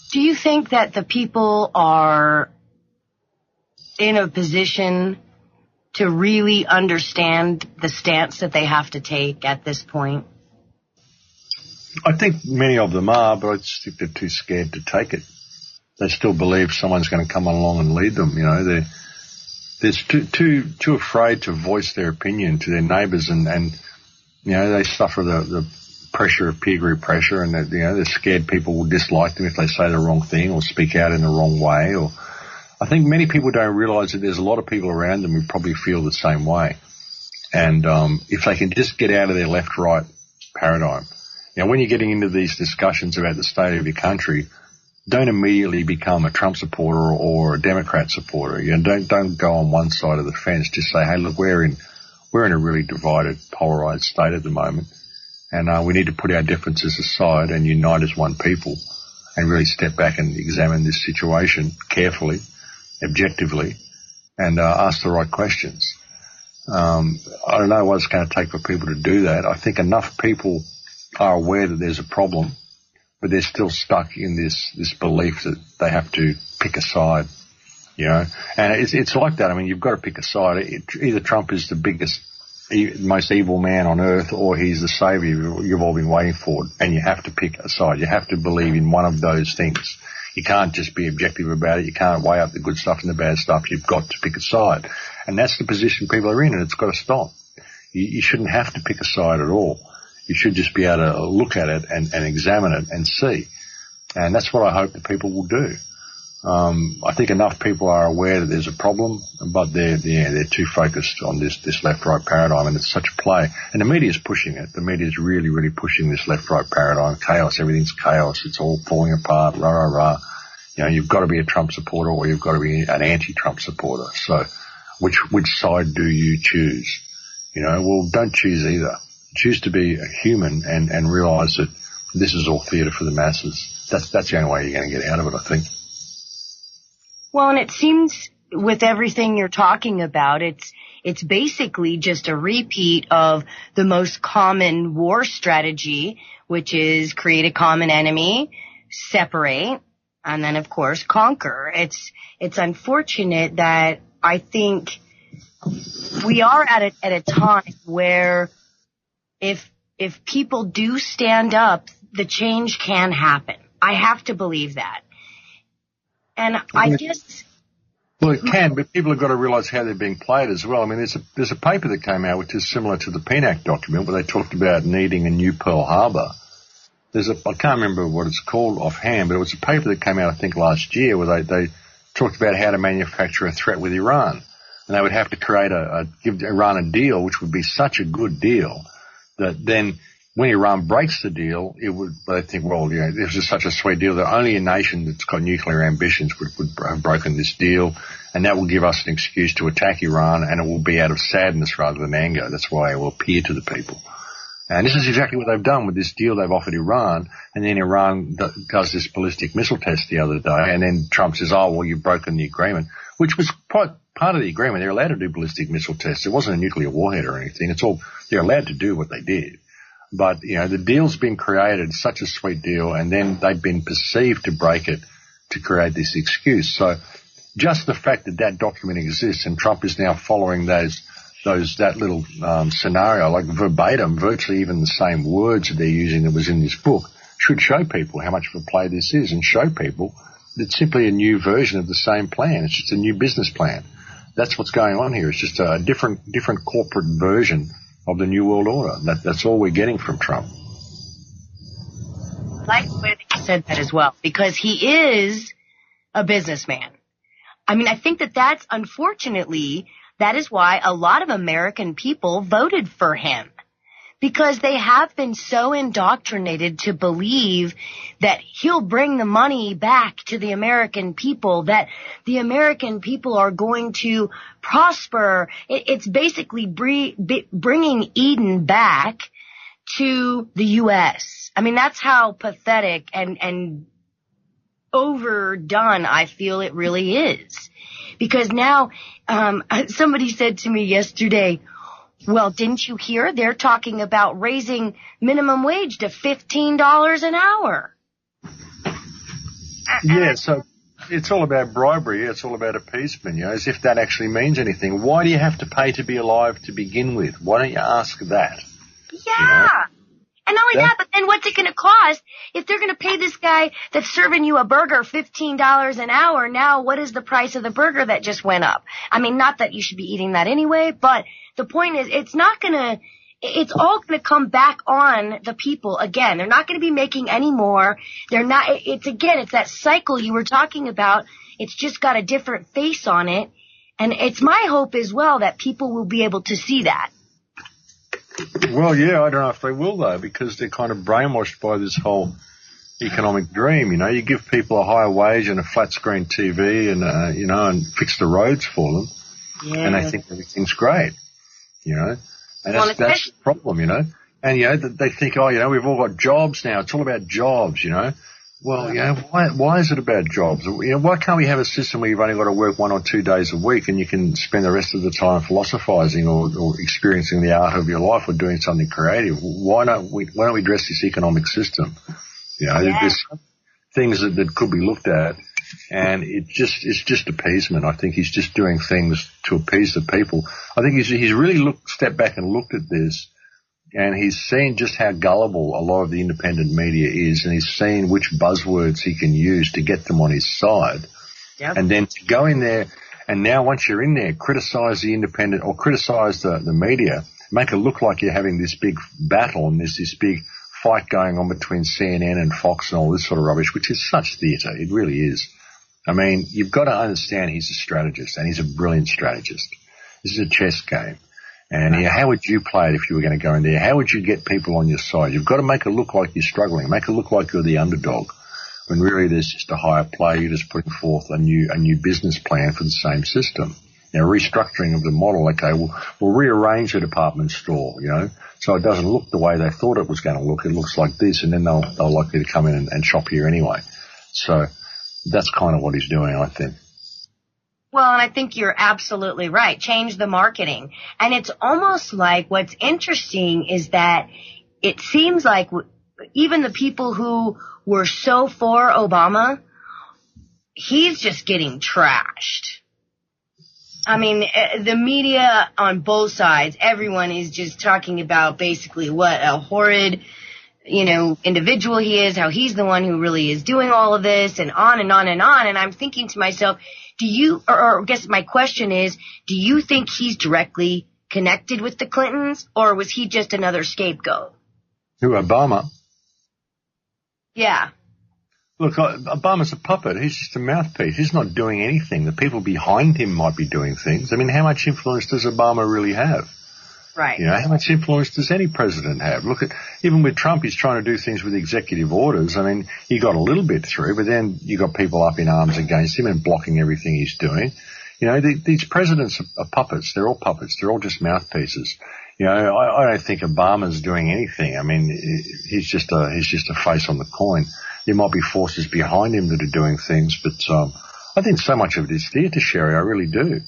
Do you think that the people are in a position to really understand the stance that they have to take at this point? I think many of them are, but I just think they're too scared to take it. They still believe someone's going to come along and lead them. They're too afraid to voice their opinion to their neighbours, and they suffer the pressure of peer group pressure, and they're scared people will dislike them if they say the wrong thing or speak out in the wrong way. Or I think many people don't realise that there's a lot of people around them who probably feel the same way. And if they can just get out of their left-right paradigm, when you're getting into these discussions about the state of your country, don't immediately become a Trump supporter or a Democrat supporter. Don't go on one side of the fence. Just say, hey, look, we're in a really divided, polarised state at the moment. And we need to put our differences aside and unite as one people and really step back and examine this situation carefully, objectively, and ask the right questions. I don't know what it's going to take for people to do that. I think enough people are aware that there's a problem, but they're still stuck in this belief that they have to pick a side, And it's like that. I mean, you've got to pick a side. Either Trump is the biggest, most evil man on earth, or he's the savior you've all been waiting for, and you have to pick a side. You have to believe in one of those things. You can't just be objective about it. You can't weigh up the good stuff and the bad stuff. You've got to pick a side. And that's the position people are in, and it's got to stop. You shouldn't have to pick a side at all. You should just be able to look at it and examine it and see. And that's what I hope the people will do. I think enough people are aware that there's a problem, but they're too focused on this left-right paradigm, and it's such a play. And the media's pushing it. The media's really, really pushing this left-right paradigm. Chaos, everything's chaos. It's all falling apart, rah, rah, rah. You know, you've got to be a Trump supporter or you've got to be an anti-Trump supporter. So which side do you choose? You know, well, don't choose either. Choose to be a human and realise that this is all theatre for the masses. That's the only way you're going to get out of it, I think. Well, and it seems with everything you're talking about, it's basically just a repeat of the most common war strategy, which is create a common enemy, separate, and then, of course, conquer. It's unfortunate that I think we are at a time where if people do stand up, the change can happen. I have to believe that. And I guess... Well, it can, but people have got to realise how they're being played as well. I mean, there's a paper that came out which is similar to the PNAC document where they talked about needing a new Pearl Harbor. I can't remember what it's called offhand, but it was a paper that came out, I think, last year where they talked about how to manufacture a threat with Iran. And they would have to give Iran a deal, which would be such a good deal that then when Iran breaks the deal, they think, well, you know, this is such a sweet deal that only a nation that's got nuclear ambitions would have broken this deal, and that will give us an excuse to attack Iran, and it will be out of sadness rather than anger. That's why it will appear to the people. And this is exactly what they've done with this deal they've offered Iran, and then Iran does this ballistic missile test the other day, and then Trump says, oh, well, you've broken the agreement, which was part of the agreement. They're allowed to do ballistic missile tests. It wasn't a nuclear warhead or anything. They're allowed to do what they did. But, you know, the deal's been created, such a sweet deal, and then they've been perceived to break it to create this excuse. So just the fact that document exists and Trump is now following that little scenario, like verbatim, virtually even the same words that they're using that was in this book, should show people how much of a play this is and show people that it's simply a new version of the same plan. It's just a new business plan. That's what's going on here. It's just a different corporate version of the New World Order. That's all we're getting from Trump. I like the way that you said that as well, because he is a businessman. I mean, I think that's unfortunately, that is why a lot of American people voted for him, because they have been so indoctrinated to believe that he'll bring the money back to the American people, that the American people are going to prosper. It's basically bringing Eden back to the U.S. I mean, that's how pathetic and overdone I feel it really is. Because now, somebody said to me yesterday, well, didn't you hear? They're talking about raising minimum wage to $15 an hour. Yeah, so it's all about bribery. It's all about appeasement, you know, as if that actually means anything. Why do you have to pay to be alive to begin with? Why don't you ask that? Yeah. You know? And not only that, but then what's it going to cost if they're going to pay this guy that's serving you a burger $15 an hour? Now, what is the price of the burger that just went up? I mean, not that you should be eating that anyway, but the point is it's all going to come back on the people again. They're not going to be making any more. It's that cycle you were talking about. It's just got a different face on it. And it's my hope as well that people will be able to see that. Well, yeah, I don't know if they will, though, because they're kind of brainwashed by this whole economic dream. You know, you give people a higher wage and a flat screen TV and, you know, and fix the roads for them. Yeah. And they think everything's great, you know. And that's the problem, you know. And, you know, they think, oh, you know, we've all got jobs now. It's all about jobs, you know. Well, you know, why is it about jobs? You know, why can't we have a system where you've only got to work 1 or 2 days a week and you can spend the rest of the time philosophizing or experiencing the art of your life or doing something creative? Why don't we address this economic system? You know, there's things that could be looked at, and it's just appeasement. I think he's just doing things to appease the people. I think he's really stepped back and looked at this. And he's seen just how gullible a lot of the independent media is, and he's seen which buzzwords he can use to get them on his side. Yep. And then to go in there, and now once you're in there, criticise the independent or criticise the media, make it look like you're having this big battle and there's this big fight going on between CNN and Fox and all this sort of rubbish, which is such theatre. It really is. I mean, you've got to understand he's a strategist, and he's a brilliant strategist. This is a chess game. And how would you play it if you were going to go in there? How would you get people on your side? You've got to make it look like you're struggling, make it look like you're the underdog, when really there's just a higher play. You're just putting forth a new business plan for the same system. Restructuring of the model. Okay, we'll rearrange the department store, so it doesn't look the way they thought it was going to look. It looks like this, and then they'll likely to come in and shop here anyway. So that's kind of what he's doing, I think. Well, and I think you're absolutely right. Change the marketing. And it's almost like what's interesting is that it seems like even the people who were so for Obama, he's just getting trashed. I mean, the media on both sides, everyone is just talking about basically what a horrid, individual he is, how he's the one who really is doing all of this, and on and on and on. And I'm thinking to myself, I guess my question is, do you think he's directly connected with the Clintons, or was he just another scapegoat? Who, Obama? Yeah. Look, Obama's a puppet. He's just a mouthpiece. He's not doing anything. The people behind him might be doing things. I mean, how much influence does Obama really have? Right. How much influence does any president have? Look at, even with Trump, he's trying to do things with executive orders. I mean, he got a little bit through, but then you got people up in arms against him and blocking everything he's doing. These presidents are puppets. They're all puppets. They're all just mouthpieces. I don't think Obama's doing anything. I mean, he's just a face on the coin. There might be forces behind him that are doing things, but I think so much of it is theatre, Sherri. I really do.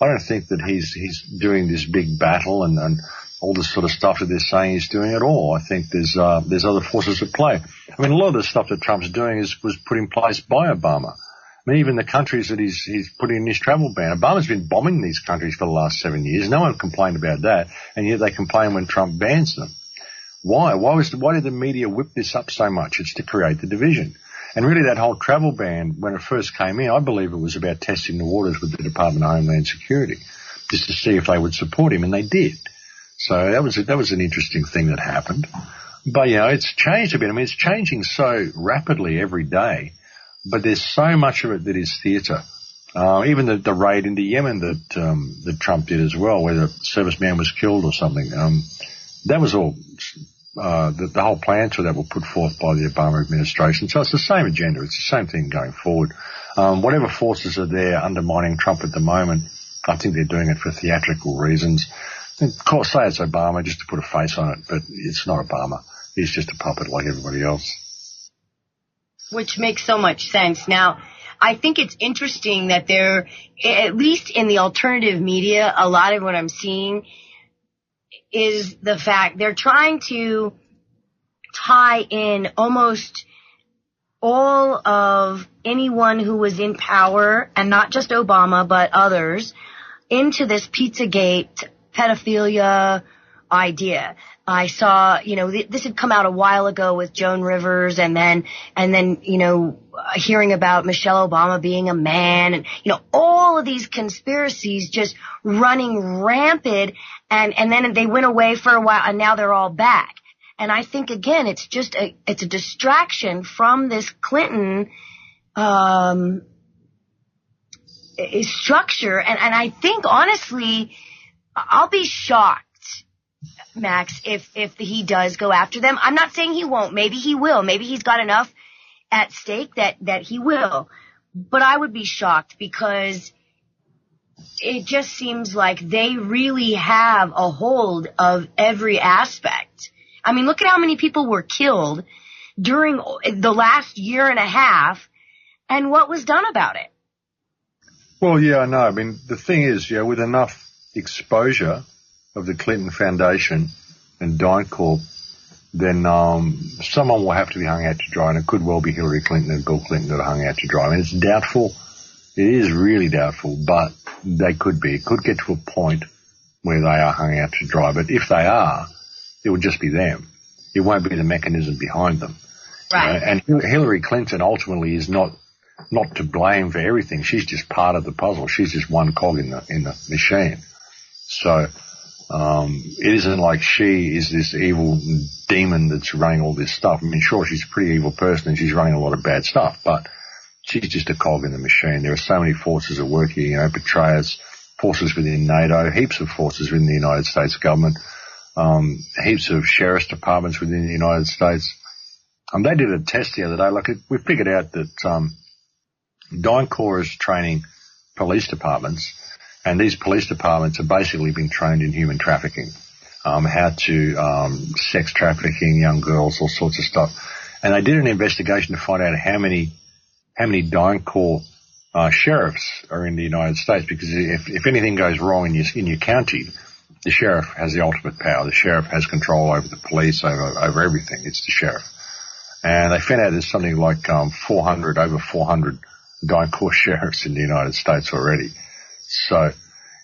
I don't think that he's doing this big battle and all this sort of stuff that they're saying he's doing at all. I think there's other forces at play. I mean, a lot of the stuff that Trump's doing was put in place by Obama. I mean, even the countries that he's putting in his travel ban. Obama's been bombing these countries for the last 7 years. No one complained about that, and yet they complain when Trump bans them. Why? Why did the media whip this up so much? It's to create the division. And really that whole travel ban, when it first came in, I believe it was about testing the waters with the Department of Homeland Security, just to see if they would support him, and they did. So that was an interesting thing that happened. But, it's changed a bit. I mean, it's changing so rapidly every day, but there's so much of it that is theatre. Even the raid into Yemen that Trump did as well, where the serviceman was killed or something, that was all, the whole plans for that were put forth by the Obama administration. So it's the same agenda. It's the same thing going forward. Whatever forces are there undermining Trump at the moment, I think they're doing it for theatrical reasons. And of course, say it's Obama just to put a face on it, but it's not Obama. He's just a puppet like everybody else. Which makes so much sense. Now, I think it's interesting that there, at least in the alternative media, a lot of what I'm seeing is the fact they're trying to tie in almost all of anyone who was in power, and not just Obama, but others, into this Pizzagate pedophilia idea. I saw, this had come out a while ago with Joan Rivers, and then, hearing about Michelle Obama being a man, and, all of these conspiracies just running rampant, and then they went away for a while, and now they're all back. And I think, again, it's just it's a distraction from this Clinton, structure. And I think, honestly, I'll be shocked, Max, if he does go after them. I'm not saying he won't. Maybe he will. Maybe he's got enough at stake that he will. But I would be shocked, because it just seems like they really have a hold of every aspect. I mean, look at how many people were killed during the last year and a half, and what was done about it. Well, yeah, I know. I mean, the thing is, with enough exposure of the Clinton Foundation and DynCorp, then someone will have to be hung out to dry, and it could well be Hillary Clinton and Bill Clinton that are hung out to dry. I mean, it's doubtful. It is really doubtful, but they could be. It could get to a point where they are hung out to dry. But if they are, it would just be them. It won't be the mechanism behind them. Right. And Hillary Clinton ultimately is not to blame for everything. She's just part of the puzzle. She's just one cog in the machine. So it isn't like she is this evil demon that's running all this stuff. I mean, sure, she's a pretty evil person and she's running a lot of bad stuff, but she's just a cog in the machine. There are so many forces at work here, you know, betrayers, forces within NATO, heaps of forces within the United States government, heaps of sheriff's departments within the United States. They did a test the other day. Like, we figured out that DynCorp is training police departments, and these police departments are basically being trained in human trafficking, how to sex trafficking young girls, all sorts of stuff. And they did an investigation to find out how many DynCorp sheriffs are in the United States, because if anything goes wrong in your county, the sheriff has the ultimate power. The sheriff has control over the police, over everything. It's the sheriff. And they found out there's something like over 400 DynCorp sheriffs in the United States already. So,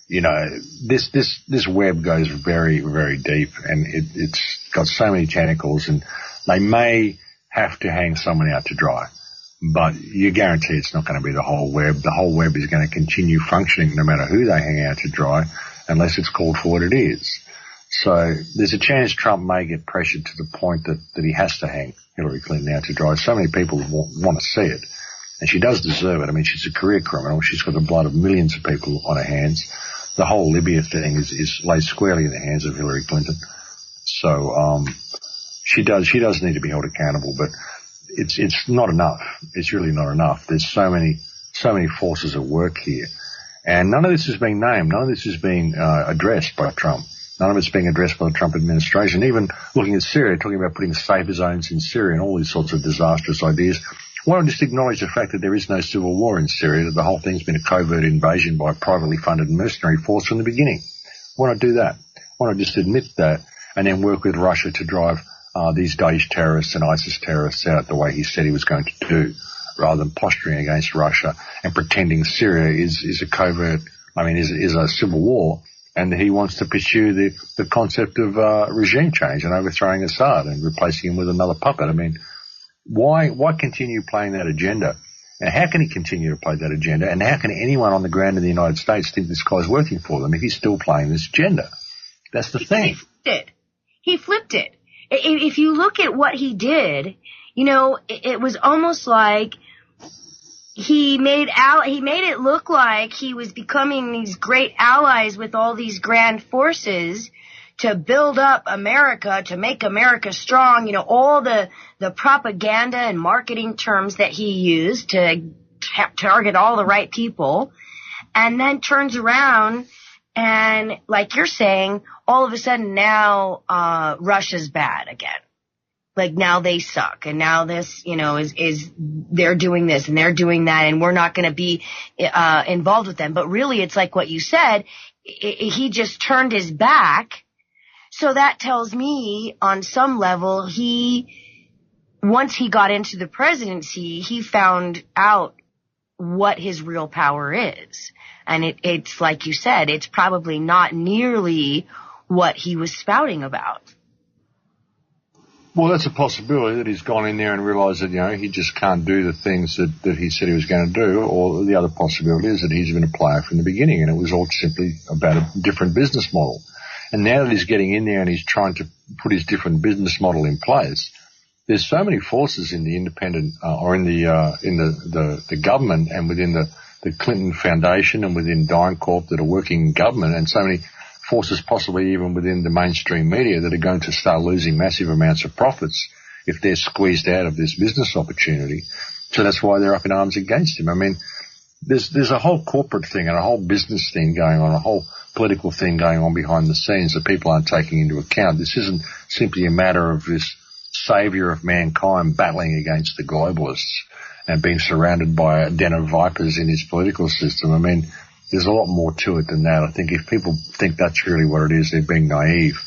you know, this web goes very, very deep, and it's got so many tentacles, and they may have to hang someone out to dry. But you guarantee it's not going to be the whole web. The whole web is going to continue functioning no matter who they hang out to dry, unless it's called for what it is. So there's a chance Trump may get pressured to the point that he has to hang Hillary Clinton out to dry. So many people want to see it. And she does deserve it. I mean, she's a career criminal. She's got the blood of millions of people on her hands. The whole Libya thing lays squarely in the hands of Hillary Clinton. So she does need to be held accountable, but it's not enough. It's really not enough. There's so many forces at work here, and none of this is being named. None of this is being addressed by Trump. None of it's being addressed by the Trump administration. Even looking at Syria, talking about putting safer zones in Syria and all these sorts of disastrous ideas. Why not just acknowledge the fact that there is no civil war in Syria, that the whole thing's been a covert invasion by a privately funded mercenary force from the beginning? Why not do that? Why not just admit that and then work with Russia to drive these Daesh terrorists and ISIS terrorists out the way he said he was going to do, rather than posturing against Russia and pretending Syria is a covert, is a civil war, and that he wants to pursue the concept of regime change and overthrowing Assad and replacing him with another puppet. I mean, why continue playing that agenda? And how can he continue to play that agenda? And how can anyone on the ground in the United States think this guy's working for them if he's still playing this agenda? That's the thing. He flipped it. If you look at what he did, you know, it was almost like he made it look like he was becoming these great allies with all these grand forces to build up America, to make America strong, you know, all the propaganda and marketing terms that he used to target all the right people, and then turns around and, like you're saying, all of a sudden now Russia's bad again. Like, now they suck, and now this, you know, is they're doing this and they're doing that, and we're not going to be involved with them. But really, it's like what you said, he just turned his back. So that tells me, on some level, once he got into the presidency, he found out what his real power is. And it's like you said, it's probably not nearly what he was spouting about. Well, that's a possibility, that he's gone in there and realised that, you know, he just can't do the things that he said he was going to do. Or the other possibility is that he's been a player from the beginning, and it was all simply about a different business model. And now that he's getting in there and he's trying to put his different business model in place, there's so many forces in the independent or in the government and within the Clinton Foundation and within DynCorp that are working in government, and so many forces possibly even within the mainstream media that are going to start losing massive amounts of profits if they're squeezed out of this business opportunity. So that's why they're up in arms against him. I mean, there's a whole corporate thing and a whole business thing going on, a whole political thing going on behind the scenes that people aren't taking into account. This isn't simply a matter of this saviour of mankind battling against the globalists and being surrounded by a den of vipers in his political system. I mean, there's a lot more to it than that. I think if people think that's really what it is, they're being naive.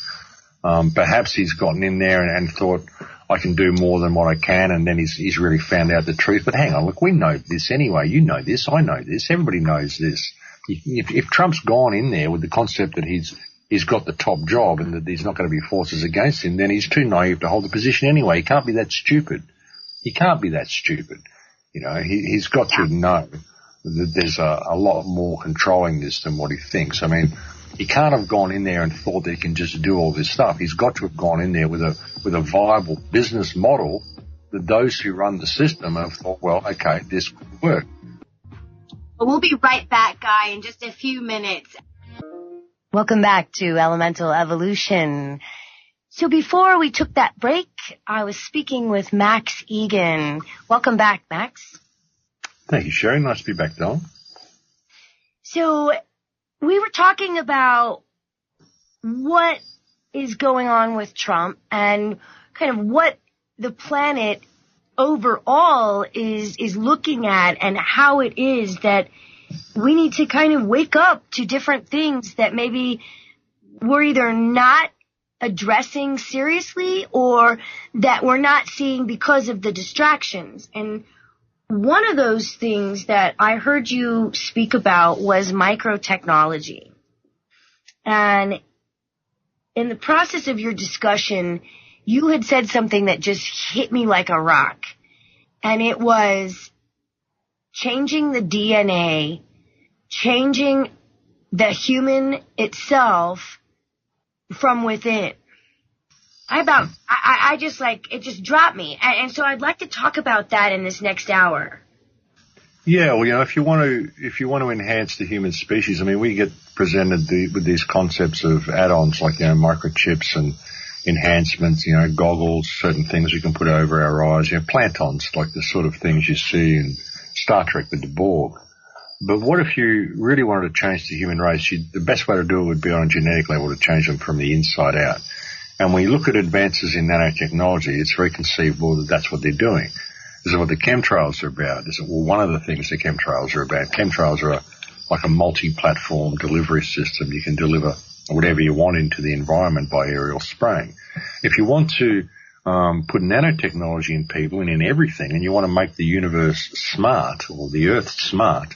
Perhaps he's gotten in there and thought, I can do more than what I can, and then he's really found out the truth. But hang on, look, we know this anyway. You know this, I know this, everybody knows this. If Trump's gone in there with the concept that he's got the top job and that there's not going to be forces against him, then he's too naive to hold the position anyway. He can't be that stupid. He can't be that stupid. You know, he's got to know that there's a lot more controlling this than what he thinks. I mean, he can't have gone in there and thought that he can just do all this stuff. He's got to have gone in there with a viable business model those who run the system have thought, well, okay, this could work. We'll be right back, Guy, in just a few minutes. Welcome back to Elemental Evolution. So before we took that break, I was speaking with Max Igan. Welcome back, Max. Thank you, Sherri. Nice to be back, Don. So we were talking about what is going on with Trump and kind of what the planet overall is looking at, and how it is that we need to kind of wake up to different things that maybe we're either not addressing seriously or that we're not seeing because of the distractions. And one of those things that I heard you speak about was microtechnology. And in the process of your discussion, you had said something that just hit me like a rock. And it was changing the DNA, changing the human itself from within. I just it just dropped me. And so I'd like to talk about that in this next hour. Yeah, well, if you want to enhance the human species, I mean, we get presented with these concepts of add-ons like, microchips and enhancements, goggles, certain things we can put over our eyes, plantons, like the sort of things you see in Star Trek with the Borg. But what if you really wanted to change the human race? The best way to do it would be on a genetic level, to change them from the inside out. And when you look at advances in nanotechnology, it's very conceivable that that's what they're doing. This is what the chemtrails are about. One of the things the chemtrails are about. Chemtrails are like a multi-platform delivery system. You can deliver whatever you want into the environment by aerial spraying. If you want to put nanotechnology in people and in everything, and you want to make the universe smart, or the Earth smart,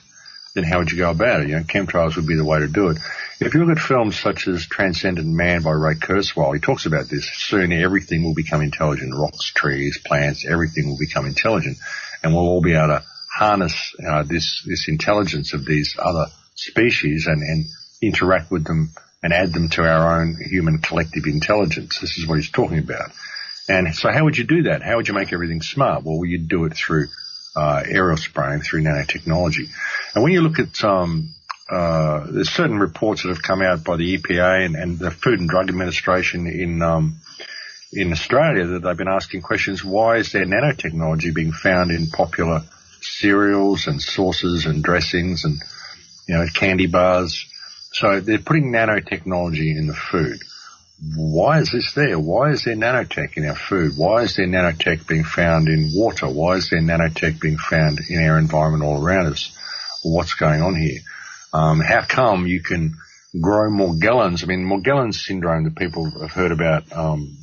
then how would you go about it? Chemtrails would be the way to do it. If you look at films such as Transcendent Man by Ray Kurzweil, he talks about this. Soon everything will become intelligent. Rocks, trees, plants, everything will become intelligent. And we'll all be able to harness this intelligence of these other species and interact with them and add them to our own human collective intelligence. This is what he's talking about. And so how would you do that? How would you make everything smart? Well, you'd do it through aerial spraying, through nanotechnology. And when you look at there's certain reports that have come out by the EPA and the Food and Drug Administration in Australia that they've been asking questions, why is there nanotechnology being found in popular cereals and sauces and dressings and, candy bars? So they're putting nanotechnology in the food. Why is this there? Why is there nanotech in our food? Why is there nanotech being found in water? Why is there nanotech being found in our environment all around us? What's going on here? How come you can grow Morgellons? I mean, Morgellons syndrome that people have heard about,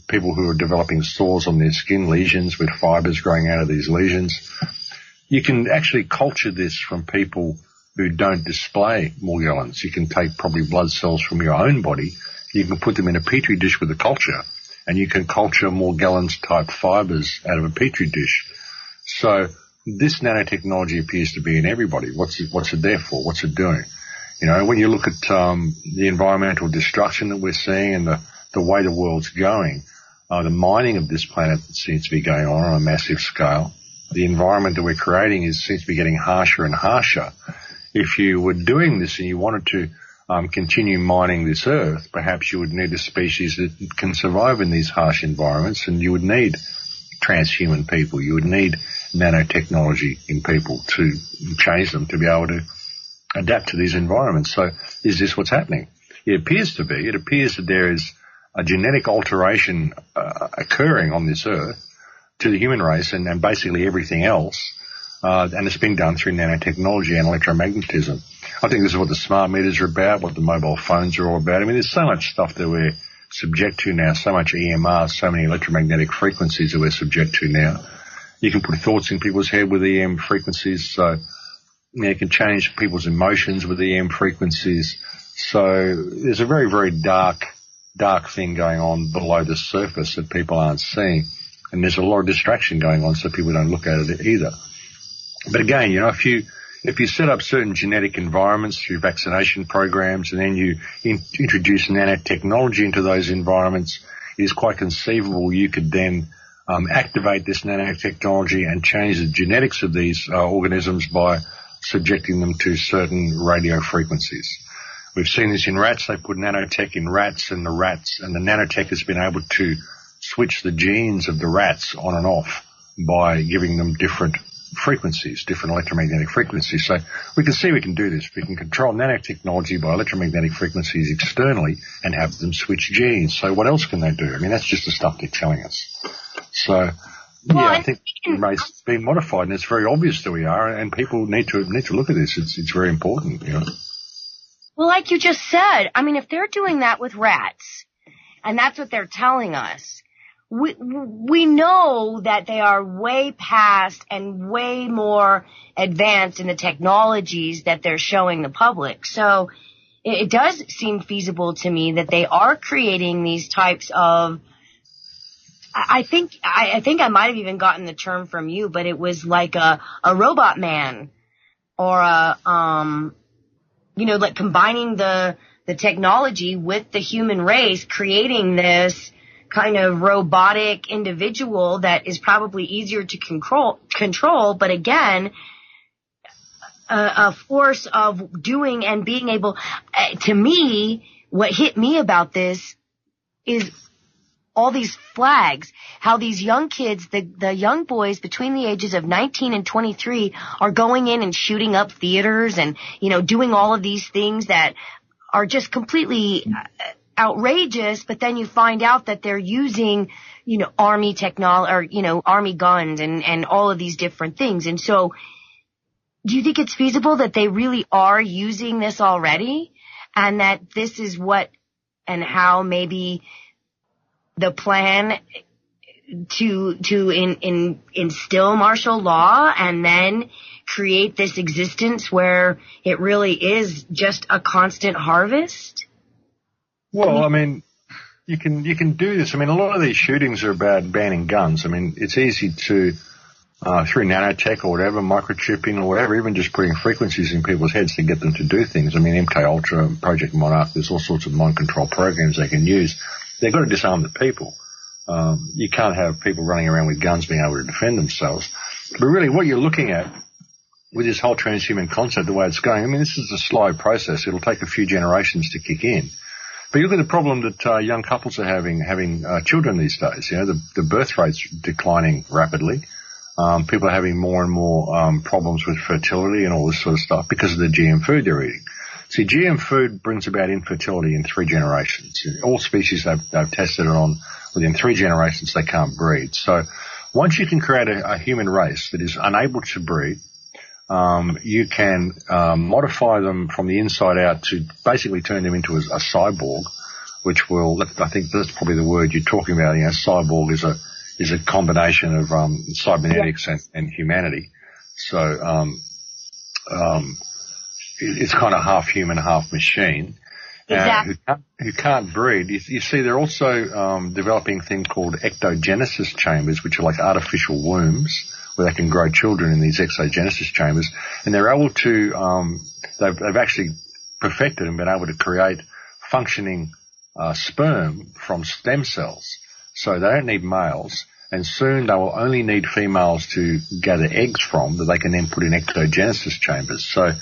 people who are developing sores on their skin, lesions with fibers growing out of these lesions. You can actually culture this from people who don't display Morgellons. You can take probably blood cells from your own body. You can put them in a petri dish with a culture, and you can culture Morgellons type fibers out of a petri dish. So this nanotechnology appears to be in everybody. What's it there for? What's it doing? When you look at the environmental destruction that we're seeing and the way the world's going, the mining of this planet that seems to be going on a massive scale, the environment that we're creating seems to be getting harsher and harsher. If you were doing this and you wanted to continue mining this earth, perhaps you would need a species that can survive in these harsh environments, and you would need transhuman people. You would need nanotechnology in people to change them to be able to adapt to these environments. So is this what's happening? It appears to be. It appears that there is a genetic alteration occurring on this earth to the human race and basically everything else, and it's being done through nanotechnology and electromagnetism. I think this is what the smart meters are about, what the mobile phones are all about. I mean, there's so much stuff that we're subject to now, so much EMR, so many electromagnetic frequencies that we're subject to now. You can put thoughts in people's head with EM frequencies, so you can change people's emotions with EM frequencies. So there's a very, very dark thing going on below the surface that people aren't seeing. And there's a lot of distraction going on, so people don't look at it either. But again, if you set up certain genetic environments through vaccination programs and then you introduce nanotechnology into those environments, it is quite conceivable you could then activate this nanotechnology and change the genetics of these organisms by subjecting them to certain radio frequencies. We've seen this in rats. They put nanotech in rats, and the nanotech has been able to switch the genes of the rats on and off by giving them different frequencies, different electromagnetic frequencies. So we can see we can do this. We can control nanotechnology by electromagnetic frequencies externally and have them switch genes. So what else can they do? I mean, that's just the stuff they're telling us. So, I think it's been modified, and it's very obvious that we are, and people need to look at this. It's very important, you know. Well, like you just said, I mean, if they're doing that with rats, and that's what they're telling us, we know that they are way past and way more advanced in the technologies that they're showing the public. So it does seem feasible to me that they are creating these types of, I think I might have even gotten the term from you, but it was like a robot man, or like combining the technology with the human race, creating this kind of robotic individual that is probably easier to control, but again, a force of doing and being able, to me, what hit me about this is all these flags, how these young kids, the young boys between the ages of 19 and 23 are going in and shooting up theaters and, doing all of these things that are just completely outrageous, but then you find out that they're using, army technology, or, army guns and all of these different things. And so do you think it's feasible that they really are using this already, and that this is what and how maybe the plan to instill martial law and then create this existence where it really is just a constant harvest? Well, I mean, you can do this. I mean, a lot of these shootings are about banning guns. I mean, it's easy to, through nanotech or whatever, microchipping or whatever, even just putting frequencies in people's heads to get them to do things. I mean, MK Ultra, Project Monarch, there's all sorts of mind control programs they can use. They've got to disarm the people. You can't have people running around with guns being able to defend themselves. But really what you're looking at with this whole transhuman concept, the way it's going, I mean, this is a slow process. It'll take a few generations to kick in. But you look at the problem that young couples are having children these days. The birth rate's declining rapidly. People are having more and more problems with fertility and all this sort of stuff because of the GM food they're eating. See, GM food brings about infertility in 3 generations. All species they've tested it on, within 3 generations they can't breed. So once you can create a human race that is unable to breed, you can modify them from the inside out to basically turn them into a cyborg, which will, I think that's probably the word you're talking about. Cyborg is a combination of cybernetics and humanity. So it's kind of half human, half machine. Exactly. Who can't breed. You see, they're also developing things called ectogenesis chambers, which are like artificial wombs where they can grow children in these exogenesis chambers, and they're able to. They've actually perfected and been able to create functioning sperm from stem cells. So they don't need males, and soon they will only need females to gather eggs from that they can then put in ectogenesis chambers. So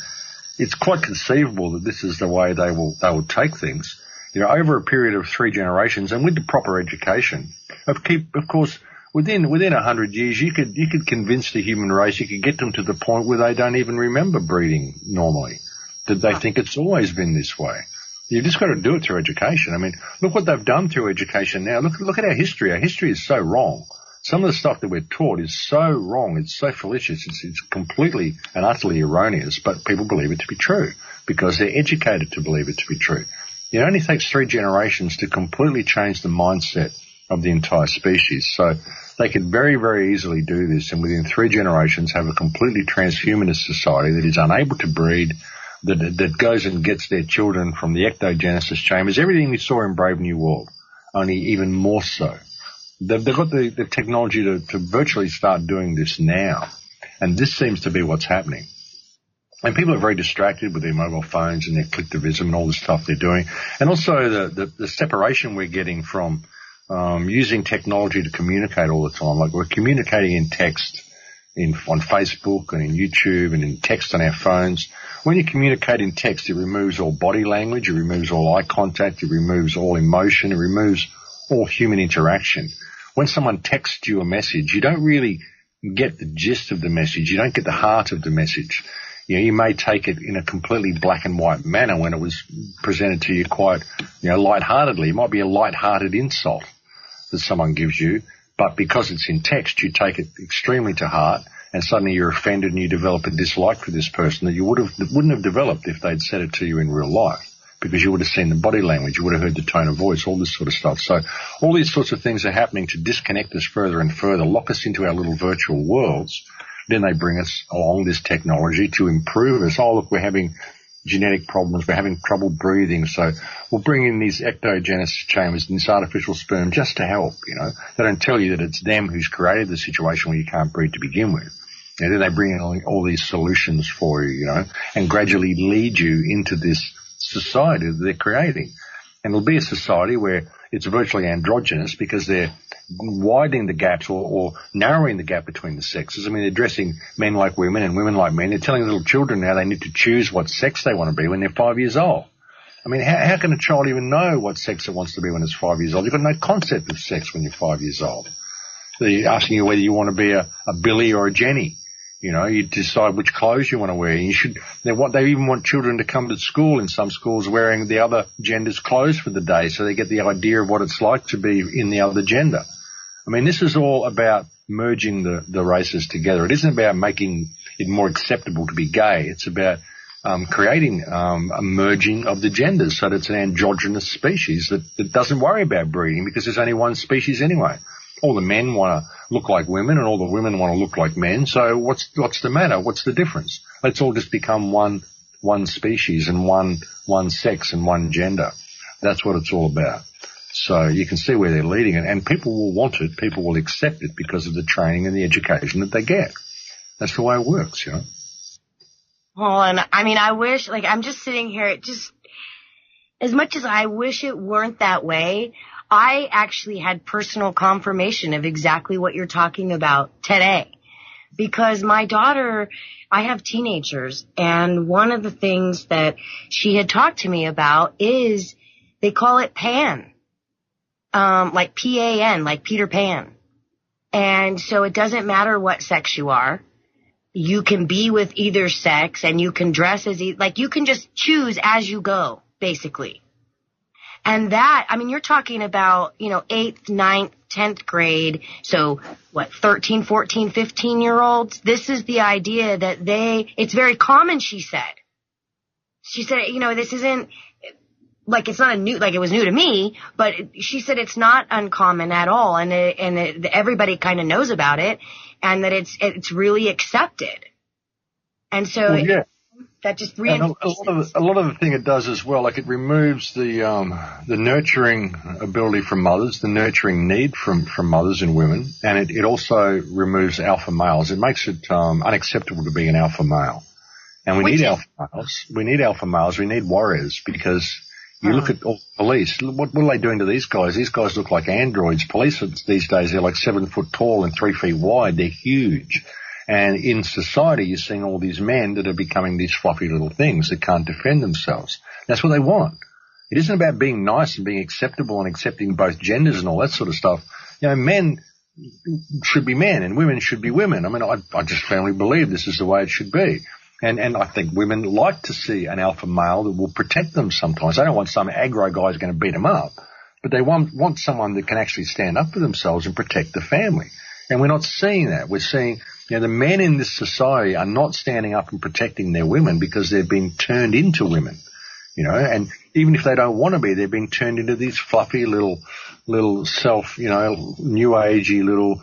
it's quite conceivable that this is the way they will take things, over a period of 3 generations, and with the proper education. Of course, within 100 years, you could convince the human race, you could get them to the point where they don't even remember breeding normally, that they think it's always been this way. You've just got to do it through education. I mean, look what they've done through education now. Look at our history. Our history is so wrong. Some of the stuff that we're taught is so wrong. It's so fallacious. It's completely and utterly erroneous, but people believe it to be true because they're educated to believe it to be true. It only takes 3 generations to completely change the mindset of the entire species. So they could very, very easily do this, and within 3 generations have a completely transhumanist society that is unable to breed, that goes and gets their children from the ectogenesis chambers, everything we saw in Brave New World, only even more so. They've got the technology to virtually start doing this now, and this seems to be what's happening. And people are very distracted with their mobile phones and their clicktivism and all the stuff they're doing, and also the separation we're getting from using technology to communicate all the time. Like we're communicating in text on Facebook and in YouTube and in text on our phones. When you communicate in text, it removes all body language, it removes all eye contact, it removes all emotion, it removes all human interaction. When someone texts you a message, you don't really get the gist of the message. You don't get the heart of the message. You may take it in a completely black and white manner when it was presented to you quite, lightheartedly. It might be a lighthearted insult that someone gives you, but because it's in text, you take it extremely to heart, and suddenly you're offended and you develop a dislike for this person that you wouldn't have developed if they'd said it to you in real life, because you would have seen the body language, you would have heard the tone of voice, all this sort of stuff. So all these sorts of things are happening to disconnect us further and further, lock us into our little virtual worlds. Then they bring us along this technology to improve us. Oh, look, we're having genetic problems, we're having trouble breathing, so we'll bring in these ectogenesis chambers and this artificial sperm just to help, They don't tell you that it's them who's created the situation where you can't breathe to begin with. And then they bring in all these solutions for you, and gradually lead you into this society that they're creating. And it'll be a society where it's virtually androgynous because they're widening the gaps or narrowing the gap between the sexes. I mean, they're dressing men like women and women like men. They're telling little children now they need to choose what sex they want to be when they're 5 years old. I mean, how can a child even know what sex it wants to be when it's 5 years old? You've got no concept of sex when you're 5 years old. They're asking you whether you want to be a Billy or a Jenny. You decide which clothes you want to wear. They even want children to come to school in some schools wearing the other gender's clothes for the day, so they get the idea of what it's like to be in the other gender. I mean, this is all about merging the races together. It isn't about making it more acceptable to be gay. It's about creating a merging of the genders so that it's an androgynous species that doesn't worry about breeding, because there's only one species anyway. All the men want to look like women and all the women want to look like men. So what's the matter? What's the difference? Let's all just become one species and one sex and one gender. That's what it's all about. So you can see where they're leading it, and people will want it. People will accept it because of the training and the education that they get. That's the way it works, Well, and I mean, I wish, I'm just sitting here, as much as I wish it weren't that way, I actually had personal confirmation of exactly what you're talking about today. Because my daughter, I have teenagers, and one of the things that she had talked to me about is they call it Pan. Like P-A-N, like Peter Pan. And so it doesn't matter what sex you are. You can be with either sex, and you can dress as you can just choose as you go, basically. And that, I mean, you're talking about, 8th, 9th, 10th grade. So 13, 14, 15-year-olds? This is the idea that it's very common, she said. She said, this isn't, it's not it was new to me, but she said it's not uncommon at all. And everybody kind of knows about it, and that it's really accepted. And so, well, yeah. That just a lot of the thing it does as well, it removes the nurturing ability from mothers, the nurturing need from mothers and women, and it also removes alpha males. It makes it unacceptable to be an alpha male. And we need alpha males. We need alpha males. We need warriors, because you look at all police. What are they doing to these guys? These guys look like androids. Police these days, they're 7 foot tall and 3 feet wide. They're huge. And in society, you're seeing all these men that are becoming these fluffy little things that can't defend themselves. That's what they want. It isn't about being nice and being acceptable and accepting both genders and all that sort of stuff. Men should be men and women should be women. I mean, I just firmly believe this is the way it should be. And I think women like to see an alpha male that will protect them sometimes. They don't want some aggro guy who's going to beat them up, but they want someone that can actually stand up for themselves and protect the family. And we're not seeing that. We're seeing, the men in this society are not standing up and protecting their women because they've been turned into women, and even if they don't want to be, they're being turned into these fluffy little self, new agey little,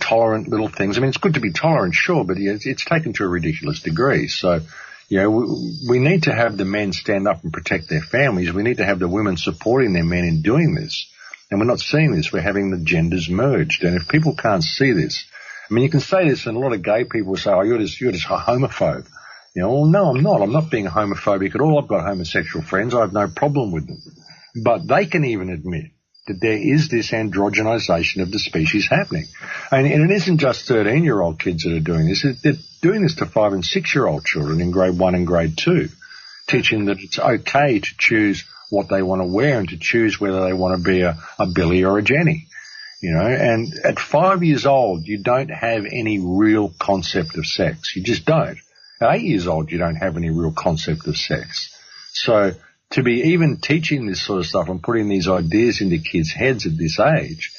tolerant little things. I mean, it's good to be tolerant, sure, but it's taken to a ridiculous degree. So, we need to have the men stand up and protect their families. We need to have the women supporting their men in doing this. And we're not seeing this. We're having the genders merged. And if people can't see this, I mean, you can say this, and a lot of gay people will say, oh, you're just a homophobe. Well, no, I'm not. I'm not being homophobic at all. I've got homosexual friends. I have no problem with them. But they can even admit that there is this androgenization of the species happening. And it isn't just 13-year-old kids that are doing this. They're doing this to 5- and 6-year-old children in grade 1 and grade 2, teaching that it's okay to choose what they want to wear and to choose whether they want to be a Billy or a Jenny. You know, and at 5 years old, you don't have any real concept of sex. You just don't. At 8 years old, you don't have any real concept of sex. So to be even teaching this sort of stuff and putting these ideas into kids' heads at this age,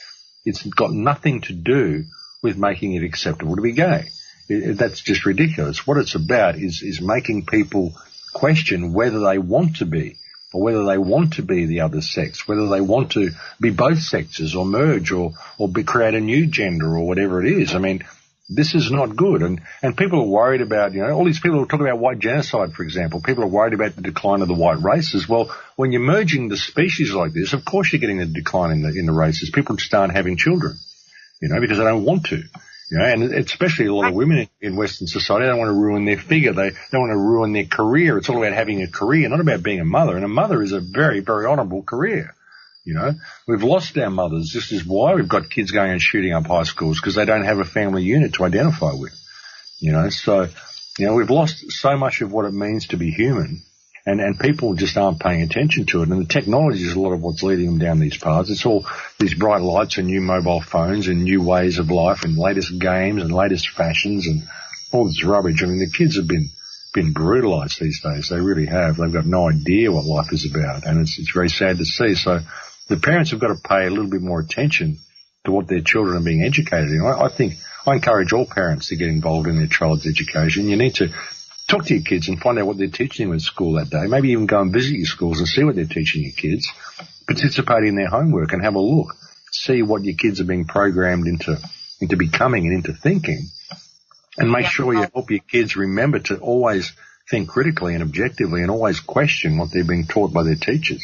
it's got nothing to do with making it acceptable to be gay. That's just ridiculous. What it's about is making people question whether they want to be, or whether they want to be the other sex, whether they want to be both sexes or merge or create a new gender or whatever it is. I mean, this is not good. And people are worried about, you know, all these people who talk about white genocide, for example. People are worried about the decline of the white races. Well, when you're merging the species like this, of course you're getting a decline in the races. People just aren't having children, you know, because they don't want to. You know, and especially a lot of women in Western society, they don't want to ruin their figure. They don't want to ruin their career. It's all about having a career, not about being a mother. And a mother is a very, very honourable career. You know, we've lost our mothers. This is why we've got kids going and shooting up high schools, because they don't have a family unit to identify with. You know, so, you know, we've lost so much of what it means to be human. And people just aren't paying attention to it. And the technology is a lot of what's leading them down these paths. It's all these bright lights and new mobile phones and new ways of life and latest games and latest fashions and all this rubbish. I mean, the kids have been brutalized these days. They really have. They've got no idea what life is about. And it's very sad to see. So the parents have got to pay a little bit more attention to what their children are being educated in. I encourage all parents to get involved in their child's education. You need to talk to your kids and find out what they're teaching them at school that day. Maybe even go and visit your schools and see what they're teaching your kids. Participate in their homework and have a look. See what your kids are being programmed into becoming and into thinking. And make sure you help your kids remember to always think critically and objectively and always question what they're being taught by their teachers.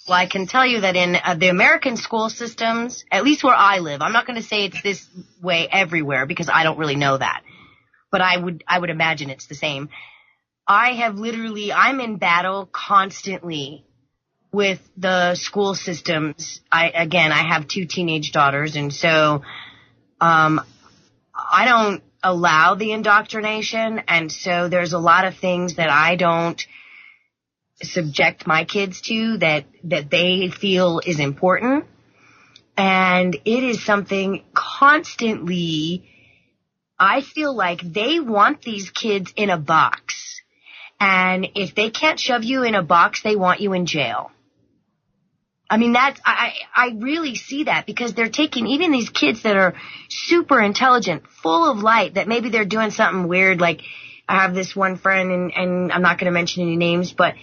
Well, I can tell you that in the American school systems, at least where I live, I'm not going to say it's this way everywhere because I don't really know that. But I would imagine it's the same. I'm in battle constantly with the school systems. I have 2 teenage daughters, and so I don't allow the indoctrination, and so there's a lot of things that I don't subject my kids to that they feel is important. And it is something constantly, I feel like they want these kids in a box. And if they can't shove you in a box, they want you in jail. I mean, I really see that because they're taking even these kids that are super intelligent, full of light, that maybe they're doing something weird. Like I have this one friend and I'm not going to mention any names, but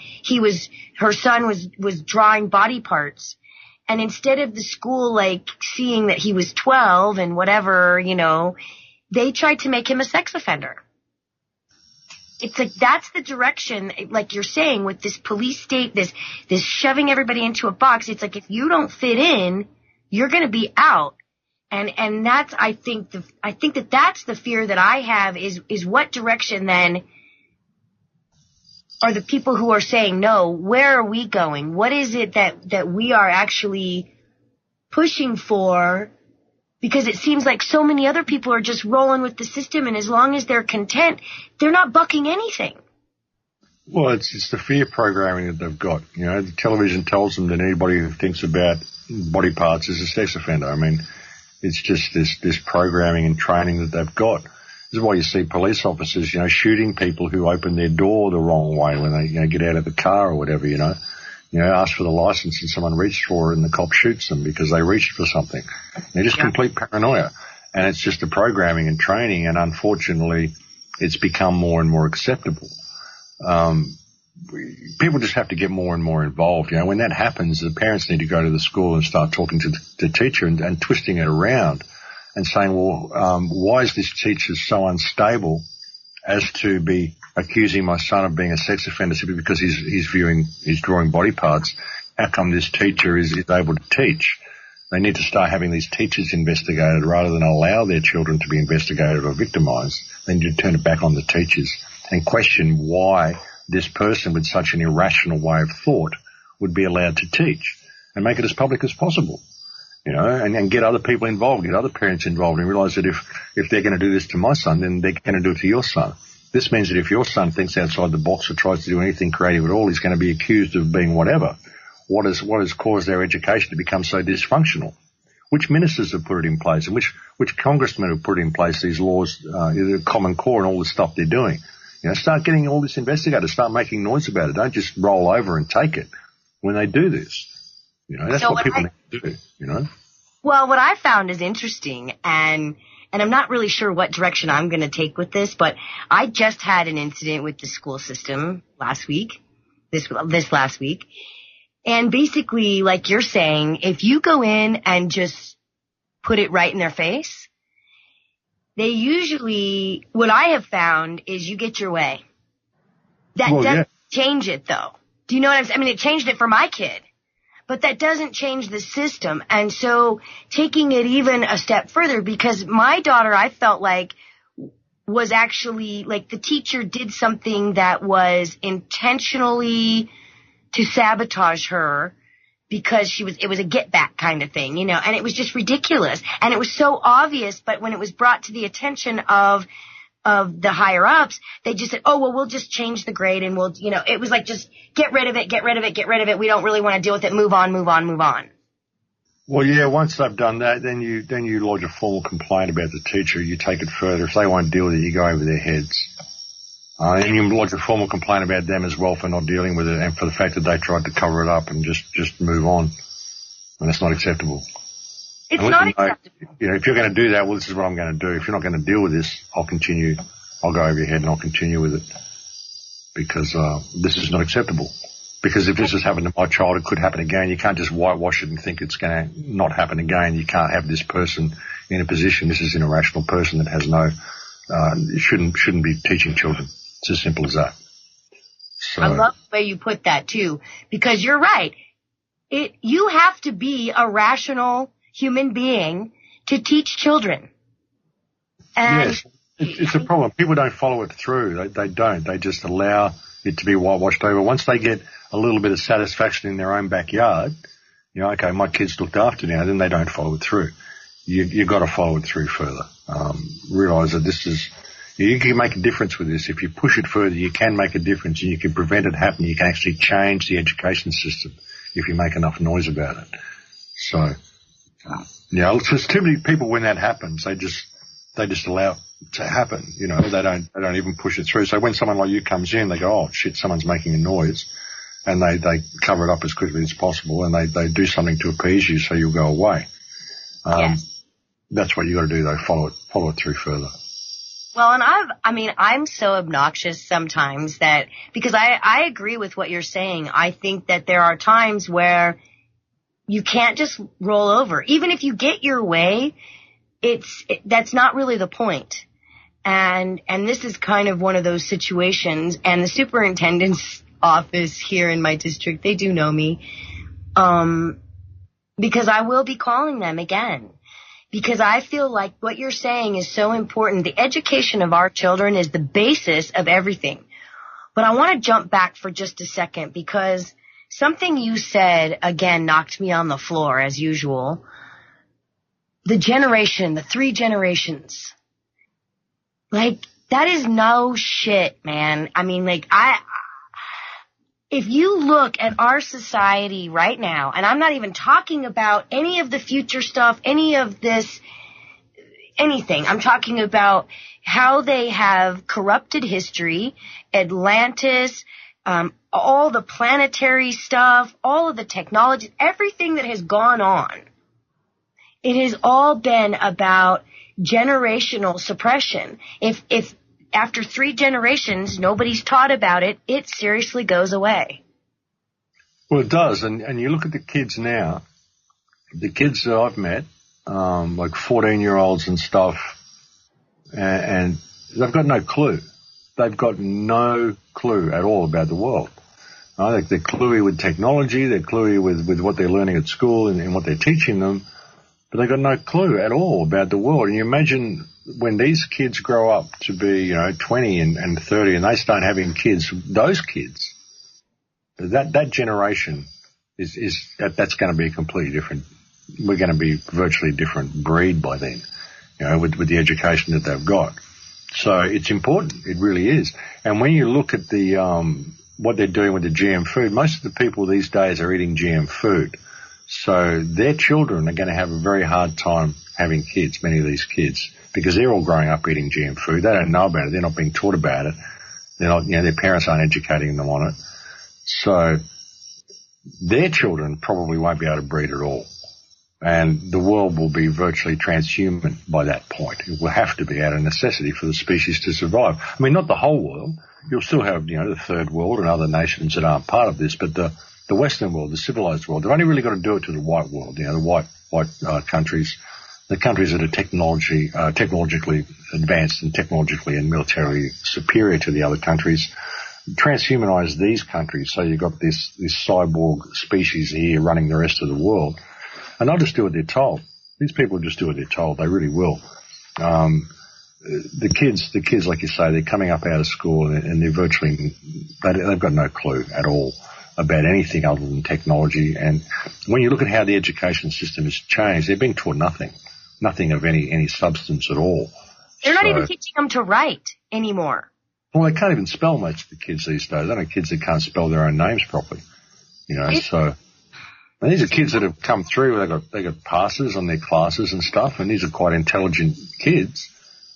her son was drawing body parts. And instead of the school, like seeing that he was 12 and whatever, you know, they tried to make him a sex offender. It's like that's the direction, like you're saying, with this police state, this shoving everybody into a box. It's like if you don't fit in, you're going to be out. And that's, I think that's the fear that I have is what direction then are the people who are saying no, where are we going? What is it that we are actually pushing for? Because it seems like so many other people are just rolling with the system, and as long as they're content, they're not bucking anything. Well, it's the fear programming that they've got. You know, the television tells them that anybody who thinks about body parts is a sex offender. I mean, it's just this programming and training that they've got. This is why you see police officers, you know, shooting people who open their door the wrong way when they, you know, get out of the car or whatever, you know. You know, ask for the license and someone reached for it and the cop shoots them because they reached for something. They're just complete paranoia. And it's just the programming and training, and unfortunately it's become more and more acceptable. People just have to get more and more involved. You know, when that happens, the parents need to go to the school and start talking to the teacher and twisting it around and saying, well, why is this teacher so unstable as to be accusing my son of being a sex offender simply because he's drawing body parts? How come this teacher is able to teach? They need to start having these teachers investigated rather than allow their children to be investigated or victimized. They need to turn it back on the teachers and question why this person with such an irrational way of thought would be allowed to teach. and make it as public as possible. You know, and get other people involved, get other parents involved, and realise that if they're going to do this to my son, then they're going to do it to your son. This means that if your son thinks outside the box or tries to do anything creative at all, he's going to be accused of being whatever. What has caused our education to become so dysfunctional? Which ministers have put it in place, and which congressmen have put in place these laws, the Common Core and all the stuff they're doing? You know, start getting all this investigated, start making noise about it. Don't just roll over and take it when they do this. You know, that's what people need to do, you know. Well, what I found is interesting, and I'm not really sure what direction I'm going to take with this, but I just had an incident with the school system last week, this last week. And basically, like you're saying, if you go in and just put it right in their face, they usually, what I have found is you get your way. That doesn't change it, though. Do you know what I'm saying? I mean, it changed it for my kid. But that doesn't change the system. And so taking it even a step further, because my daughter, I felt like, was actually, like, the teacher did something that was intentionally to sabotage her because it was a get back kind of thing, you know, and it was just ridiculous. And it was so obvious, but when it was brought to the attention of the higher ups, they just said, oh, well, we'll just change the grade and we'll, you know, it was like, just get rid of it, get rid of it, get rid of it. We don't really want to deal with it. Move on, move on, move on. Well, yeah, once they've done that, then you lodge a formal complaint about the teacher. You take it further. If they won't deal with it, you go over their heads. And you lodge a formal complaint about them as well for not dealing with it and for the fact that they tried to cover it up and just move on. And that's not acceptable. It's not acceptable. You know, if you're going to do that, well, this is what I'm going to do. If you're not going to deal with this, I'll continue. I'll go over your head and I'll continue with it because this is not acceptable. Because if this has happened to my child, it could happen again. You can't just whitewash it and think it's going to not happen again. You can't have this person in a position. This is an irrational person that has no shouldn't be teaching children. It's as simple as that. So, I love the way you put that too, because you're right. You have to be a rational human being to teach children. And yes, it's a problem. People don't follow it through. They don't. They just allow it to be whitewashed over. Once they get a little bit of satisfaction in their own backyard, you know, okay, my kid's looked after now, then they don't follow it through. You've got to follow it through further. Realise that this is, you can make a difference with this. If you push it further, you can make a difference and you can prevent it happening. You can actually change the education system if you make enough noise about it. So, yeah, it's just too many people when that happens, they just allow it to happen. You know, they don't even push it through. So when someone like you comes in, they go, oh shit, someone's making a noise, and they cover it up as quickly as possible, and they do something to appease you so you'll go away. Yes. That's what you got to do though. Follow it through further. Well, and I'm so obnoxious sometimes that, because I agree with what you're saying. I think that there are times where you can't just roll over. Even if you get your way, that's not really the point. And this is kind of one of those situations, and the superintendent's office here in my district, they do know me, because I will be calling them again. Because I feel like what you're saying is so important. The education of our children is the basis of everything. But I want to jump back for just a second, because something you said, again, knocked me on the floor, as usual. The 3 generations. Like, that is no shit, man. I mean, like, if you look at our society right now, and I'm not even talking about any of the future stuff, any of this, anything. I'm talking about how they have corrupted history, Atlantis, all the planetary stuff, all of the technology, everything that has gone on. It has all been about generational suppression. If after 3 generations nobody's taught about it, it seriously goes away. Well, it does. And you look at the kids now, the kids that I've met, like 14-year-olds and stuff, and they've got no clue. They've got no clue at all about the world. I think they're cluey with technology, they're cluey with what they're learning at school and what they're teaching them, but they've got no clue at all about the world. And you imagine when these kids grow up to be, 20 and 30 and they start having kids, those kids, that generation that's going to be a completely different. We're going to be virtually a different breed by then, with the education that they've got. So it's important. It really is. And when you look at the what they're doing with the GM food, most of the people these days are eating GM food. So their children are going to have a very hard time having kids, many of these kids, because they're all growing up eating GM food. They don't know about it. They're not being taught about it. They're not, their parents aren't educating them on it. So their children probably won't be able to breed at all. And the world will be virtually transhuman by that point. It will have to be out of necessity for the species to survive. I mean, not the whole world. You'll still have, the third world and other nations that aren't part of this, but the Western world, the civilized world, they've only really got to do it to the white world, the white countries, the countries that are technologically advanced and technologically and militarily superior to the other countries. Transhumanize these countries so you've got this cyborg species here running the rest of the world. And they'll just do what they're told. These people just do what they're told. They really will. The kids, like you say, they're coming up out of school and they're they've got no clue at all about anything other than technology. And when you look at how the education system has changed, they're being taught nothing of any substance at all. They're not even teaching them to write anymore. Well, they can't even spell, most of the kids these days. They know kids that can't spell their own names properly. And these are kids that have come through. They got passes on their classes and stuff, and these are quite intelligent kids.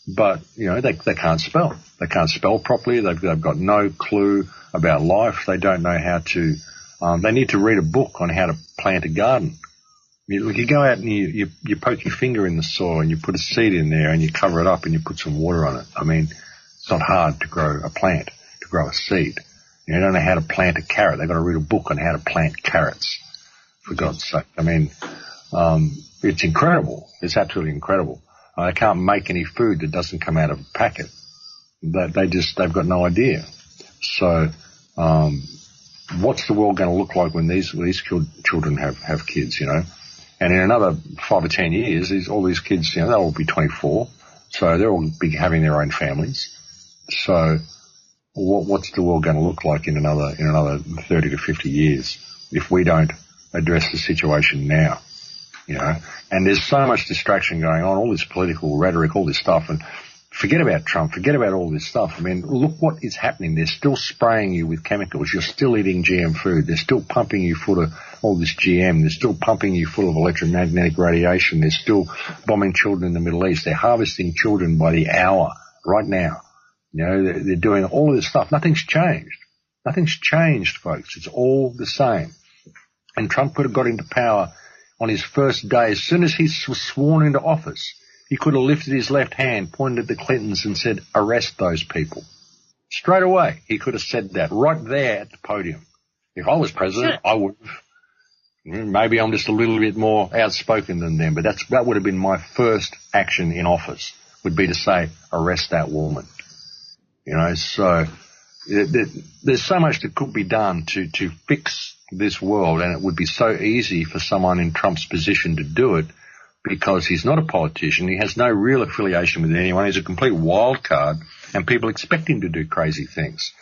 But they can't spell. They can't spell properly. They've got no clue about life. They don't know how to. They need to read a book on how to plant a garden. You go out and you poke your finger in the soil and you put a seed in there and you cover it up and you put some water on it. I mean, it's not hard to grow a plant, to grow a seed. You don't know how to plant a carrot. They've got to read a book on how to plant carrots. For God's sake. I mean, it's incredible. It's absolutely incredible. They can't make any food that doesn't come out of a packet. They've got no idea. So, what's the world going to look like when these children have kids, And in another 5 or 10 years, all these kids, they'll all be 24. So they'll all be having their own families. So what's the world going to look like in another 30 to 50 years if we don't address the situation now, and there's so much distraction going on, all this political rhetoric, all this stuff, and forget about Trump, forget about all this stuff. I mean, look what is happening. They're still spraying you with chemicals. You're still eating GM food. They're still pumping you full of all this GM. They're still pumping you full of electromagnetic radiation. They're still bombing children in the Middle East. They're harvesting children by the hour right now. They're doing all of this stuff. Nothing's changed. Nothing's changed, folks. It's all the same. And Trump could have got into power on his first day. As soon as he was sworn into office, he could have lifted his left hand, pointed at the Clintons and said, arrest those people. Straight away, he could have said that right there at the podium. If I was president, I would have. Maybe I'm just a little bit more outspoken than them, but that would have been my first action in office, would be to say, arrest that woman. So there's so much that could be done to fix this world, and it would be so easy for someone in Trump's position to do it because he's not a politician. He has no real affiliation with anyone. He's a complete wild card, and people expect him to do crazy things.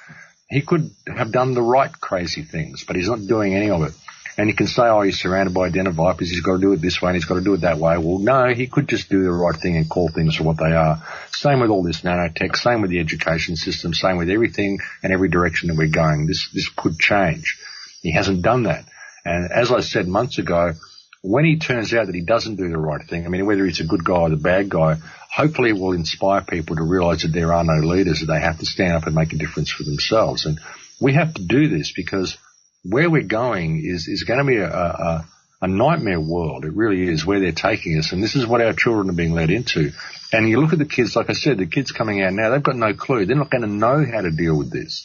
He could have done the right crazy things, but he's not doing any of it. And you can say, he's surrounded by den of vipers, he's got to do it this way and he's got to do it that way. Well, no, he could just do the right thing and call things for what they are. Same with all this nanotech, same with the education system, same with everything and every direction that we're going. This could change. He hasn't done that. And as I said months ago, when he turns out that he doesn't do the right thing, I mean, whether he's a good guy or the bad guy, hopefully it will inspire people to realize that there are no leaders, that they have to stand up and make a difference for themselves. And we have to do this because where we're going is going to be a nightmare world. It really is, where they're taking us. And this is what our children are being led into. And you look at the kids, like I said, the kids coming out now, they've got no clue. They're not going to know how to deal with this.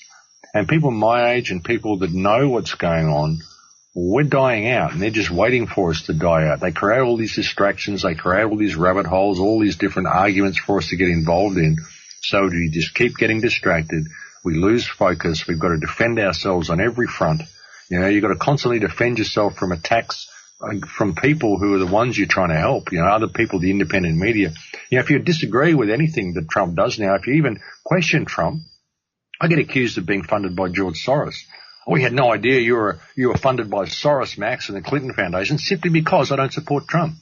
And people my age and people that know what's going on, we're dying out, and they're just waiting for us to die out. They create all these distractions. They create all these rabbit holes, all these different arguments for us to get involved in. So we just keep getting distracted. We lose focus. We've got to defend ourselves on every front. You've got to constantly defend yourself from attacks from people who are the ones you're trying to help, other people, the independent media. If you disagree with anything that Trump does now, if you even question Trump, I get accused of being funded by George Soros. We had no idea you were funded by Soros, Max, and the Clinton Foundation simply because I don't support Trump.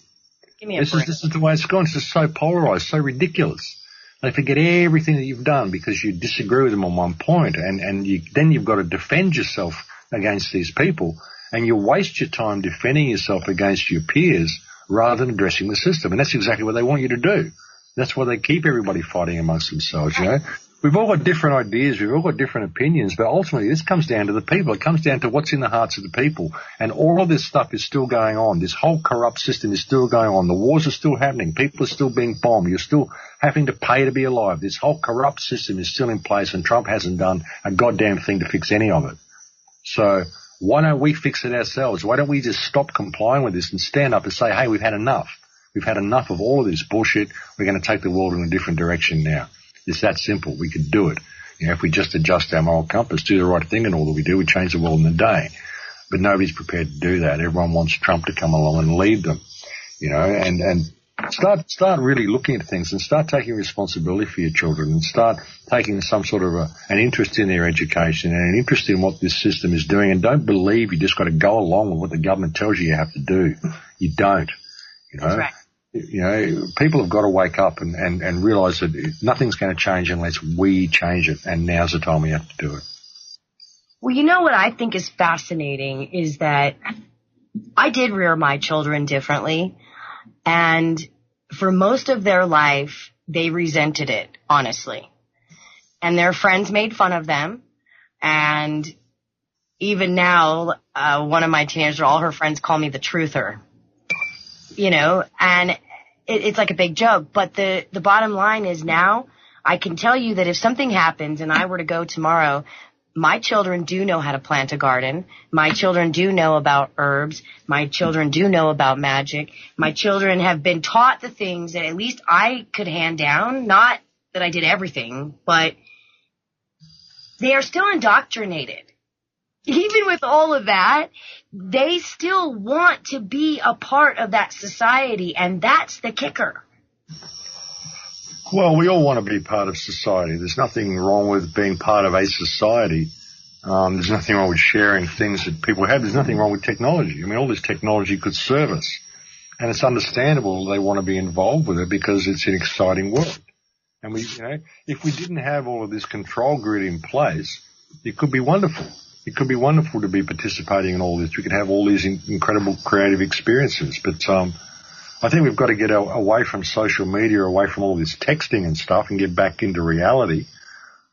Give me a break. This is the way it's gone. It's just so polarized, so ridiculous. They forget everything that you've done because you disagree with them on one point, and then you've got to defend yourself against these people, and you waste your time defending yourself against your peers rather than addressing the system. And that's exactly what they want you to do. That's why they keep everybody fighting amongst themselves, you know. We've all got different ideas, we've all got different opinions, but ultimately this comes down to the people. It comes down to what's in the hearts of the people. And all of this stuff is still going on. This whole corrupt system is still going on. The wars are still happening. People are still being bombed. You're still having to pay to be alive. This whole corrupt system is still in place, and Trump hasn't done a goddamn thing to fix any of it. So why don't we fix it ourselves? Why don't we just stop complying with this and stand up and say, hey, we've had enough. We've had enough of all of this bullshit. We're going to take the world in a different direction now. It's that simple. We could do it. You know, if we just adjust our moral compass, do the right thing, and all that we do, we change the world in a day. But nobody's prepared to do that. Everyone wants Trump to come along and lead them, you know, and start really looking at things and start taking responsibility for your children and start taking some sort of an interest in their education and an interest in what this system is doing. And don't believe you just got to go along with what the government tells you have to do. You don't, you know. That's right. You know, people have got to wake up and realise that nothing's going to change unless we change it, and now's the time we have to do it. Well, you know what I think is fascinating is that I did rear my children differently, and for most of their life, they resented it, honestly. And their friends made fun of them, and even now, one of my teenagers, all her friends call me the truther. You know, and it's like a big joke. But the bottom line is now I can tell you that if something happens and I were to go tomorrow, my children do know how to plant a garden. My children do know about herbs. My children do know about magic. My children have been taught the things that at least I could hand down. Not that I did everything, but they are still indoctrinated. Even with all of that, they still want to be a part of that society, and that's the kicker. Well, we all want to be part of society. There's nothing wrong with being part of a society. There's nothing wrong with sharing things that people have. There's nothing wrong with technology. I mean, all this technology could serve us, and it's understandable they want to be involved with it because it's an exciting world. And we, you know, if we didn't have all of this control grid in place, it could be wonderful. It could be wonderful to be participating in all this. We could have all these incredible creative experiences. But I think we've got to get away from social media, away from all this texting and stuff, and get back into reality.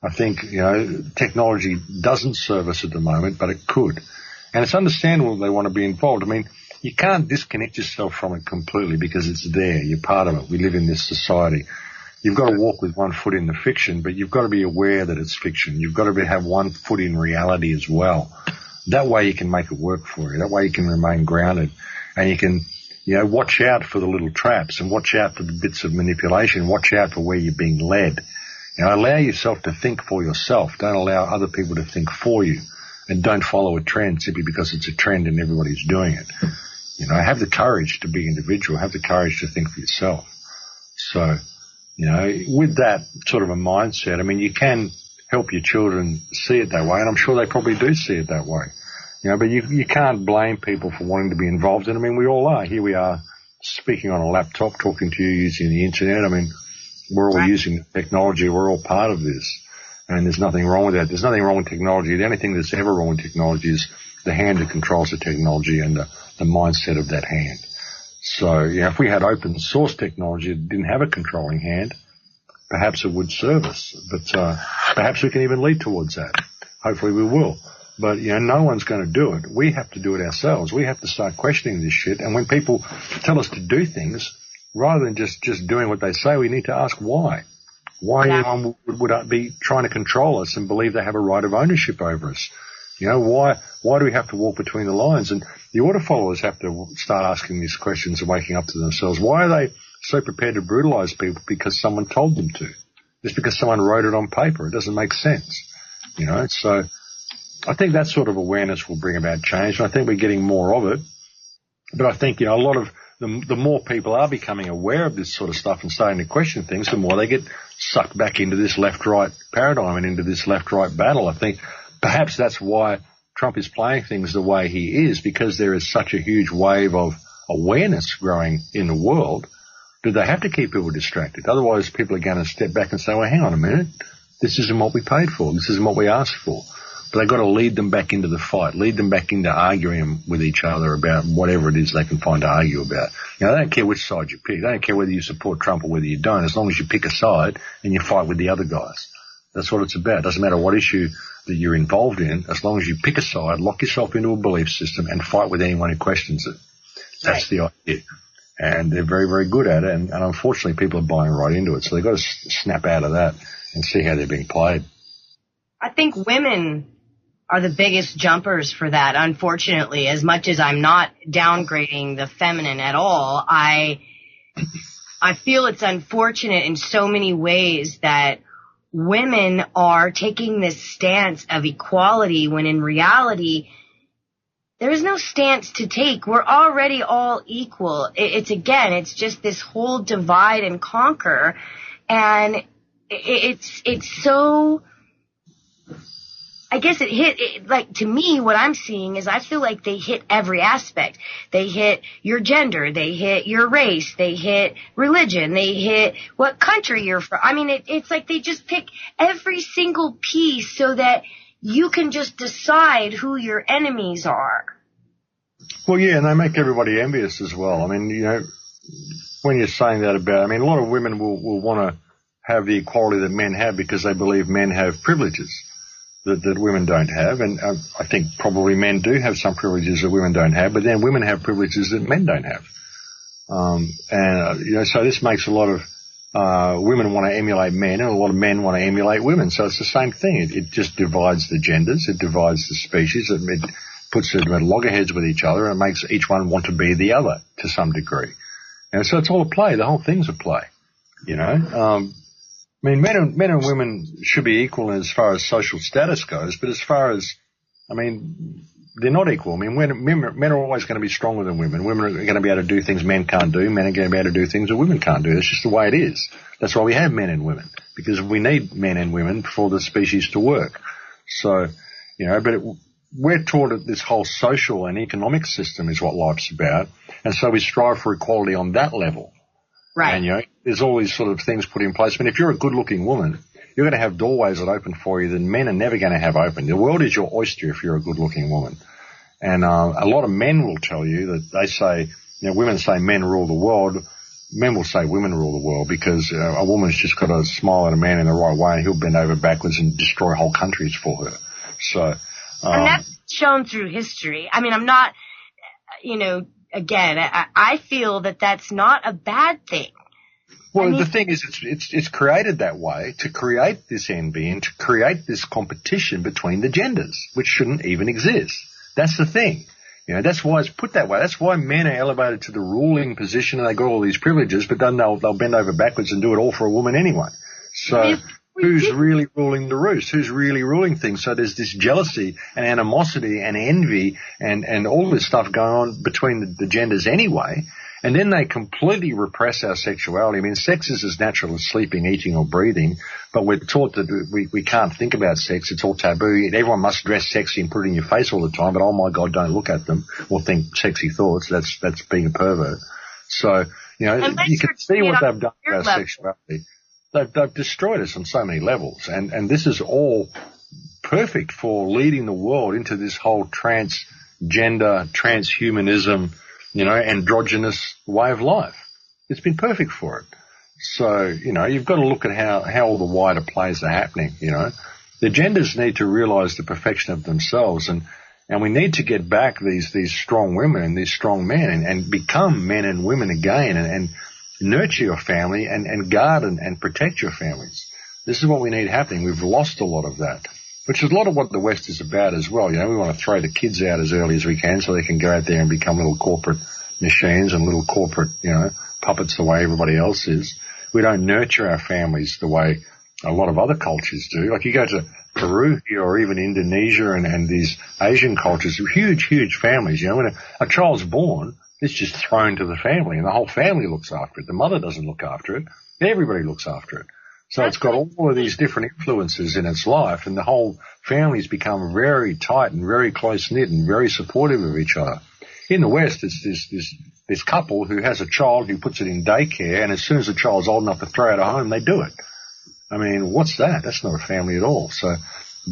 I think, you know, technology doesn't serve us at the moment, but it could. And it's understandable they want to be involved. I mean, you can't disconnect yourself from it completely because it's there. You're part of it. We live in this society. You've got to walk with one foot in the fiction, but you've got to be aware that it's fiction. You've got to have one foot in reality as well. That way you can make it work for you. That way you can remain grounded, and you can, you know, watch out for the little traps and watch out for the bits of manipulation. Watch out for where you're being led. You know, allow yourself to think for yourself. Don't allow other people to think for you, and don't follow a trend simply because it's a trend and everybody's doing it. You know, have the courage to be individual. Have the courage to think for yourself. So, you know, with that sort of a mindset, I mean, you can help your children see it that way, and I'm sure they probably do see it that way. You know, but you can't blame people for wanting to be involved. And I mean, we all are. Here we are speaking on a laptop, talking to you using the internet. I mean, we're all using the technology. We're all part of this. And there's nothing wrong with that. There's nothing wrong with technology. The only thing that's ever wrong with technology is the hand that controls the technology and the mindset of that hand. So, you know, if we had open source technology that didn't have a controlling hand, perhaps it would serve us. But perhaps we can even lead towards that. Hopefully we will. But, you know, no one's going to do it. We have to do it ourselves. We have to start questioning this shit. And when people tell us to do things, rather than just doing what they say, we need to ask why. Why anyone would be trying to control us and believe they have a right of ownership over us? You know, why do we have to walk between the lines? And the order followers have to start asking these questions and waking up to themselves. Why are they so prepared to brutalize people because someone told them to? Just because someone wrote it on paper. It doesn't make sense. You know, so I think that sort of awareness will bring about change. And I think we're getting more of it. But I think, you know, a lot of the more people are becoming aware of this sort of stuff and starting to question things, the more they get sucked back into this left-right paradigm and into this left-right battle. I think perhaps that's why Trump is playing things the way he is because there is such a huge wave of awareness growing in the world. Do they have to keep people distracted? Otherwise, people are going to step back and say, well, hang on a minute. This isn't what we paid for. This isn't what we asked for. But they've got to lead them back into the fight, lead them back into arguing with each other about whatever it is they can find to argue about. You know, they don't care which side you pick. They don't care whether you support Trump or whether you don't, as long as you pick a side and you fight with the other guys. That's what it's about. It doesn't matter what issue that you're involved in, as long as you pick a side, lock yourself into a belief system and fight with anyone who questions it. That's the idea. And they're very, very good at it. And unfortunately, people are buying right into it. So they've got to snap out of that and see how they're being played. I think women are the biggest jumpers for that, unfortunately. As much as I'm not downgrading the feminine at all, I feel it's unfortunate in so many ways that women are taking this stance of equality when in reality there is no stance to take. We're already all equal. It's just this whole divide and conquer, and it's so, I guess like, to me, what I'm seeing is I feel like they hit every aspect. They hit your gender, they hit your race, they hit religion, they hit what country you're from. I mean, it's like they just pick every single piece so that you can just decide who your enemies are. Well, yeah, and they make everybody envious as well. I mean, you know, when you're saying that about, I mean, a lot of women will want to have the equality that men have because they believe men have privileges that women don't have. And I think probably men do have some privileges that women don't have, but then women have privileges that men don't have. You know, so this makes a lot of women want to emulate men, and a lot of men want to emulate women. So it's the same thing. It just divides the genders. It divides the species. It puts them at loggerheads with each other, and it makes each one want to be the other to some degree. And so it's all a play. The whole thing's a play, you know. I mean, men and women should be equal as far as social status goes, but as far as, I mean, they're not equal. I mean, men are always going to be stronger than women. Women are going to be able to do things men can't do. Men are going to be able to do things that women can't do. That's just the way it is. That's why we have men and women, because we need men and women for the species to work. So, you know, but we're taught that this whole social and economic system is what life's about, and so we strive for equality on that level. Right. And, you know, there's all these sort of things put in place. I mean, if you're a good-looking woman, you're going to have doorways that open for you that men are never going to have open. The world is your oyster if you're a good-looking woman. And a lot of men will tell you that they say, you know, women say men rule the world. Men will say women rule the world because a woman's just got to smile at a man in the right way and he'll bend over backwards and destroy whole countries for her. So, and that's shown through history. I mean, I'm not, you know, again, I feel that that's not a bad thing. Well, the thing is, it's created that way to create this envy and to create this competition between the genders, which shouldn't even exist. That's the thing. You know, that's why it's put that way. That's why men are elevated to the ruling position and they got all these privileges, but then they'll bend over backwards and do it all for a woman anyway. So who's really ruling the roost? Who's really ruling things? So there's this jealousy and animosity and envy and all this stuff going on between the genders anyway. And then they completely repress our sexuality. I mean, sex is as natural as sleeping, eating, or breathing, but we're taught that we can't think about sex. It's all taboo. Everyone must dress sexy and put it in your face all the time, but oh my God, don't look at them or think sexy thoughts. That's being a pervert. So, you know, you can see what they've done to our sexuality. They've destroyed us on so many levels, and this is all perfect for leading the world into this whole transgender, transhumanism, you know, androgynous way of life. It's been perfect for it. So, you know, you've got to look at how all the wider plays are happening, you know. The genders need to realize the perfection of themselves, and we need to get back these strong women and these strong men and become men and women again and nurture your family and guard and protect your families. This is what we need happening. We've lost a lot of that, which is a lot of what the West is about as well. You know, we want to throw the kids out as early as we can so they can go out there and become little corporate machines and little corporate, you know, puppets the way everybody else is. We don't nurture our families the way a lot of other cultures do. Like you go to Peru here or even Indonesia and these Asian cultures, huge, huge families. You know, when a child's born, it's just thrown to the family and the whole family looks after it. The mother doesn't look after it. Everybody looks after it. So it's got all of these different influences in its life, and the whole family's become very tight and very close-knit and very supportive of each other. In the West, it's this couple who has a child who puts it in daycare, and as soon as the child's old enough to throw it at home, they do it. I mean, what's that? That's not a family at all. So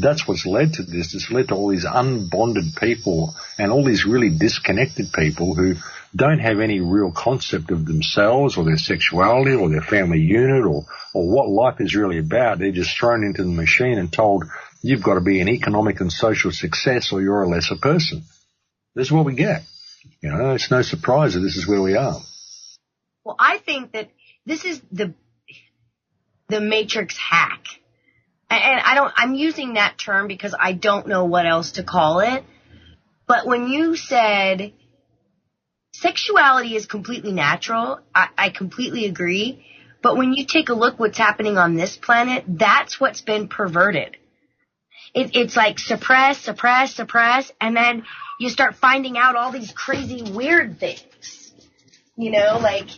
that's what's led to this. It's led to all these unbonded people and all these really disconnected people who don't have any real concept of themselves or their sexuality or their family unit or what life is really about. They're just thrown into the machine and told, you've got to be an economic and social success or you're a lesser person. This is what we get. You know, it's no surprise that this is where we are. Well, I think that this is the matrix hack. And I'm using that term because I don't know what else to call it. But when you said sexuality is completely natural, I completely agree. But when you take a look what's happening on this planet, that's what's been perverted. It's like suppress, suppress, suppress, and then you start finding out all these crazy weird things. You know, like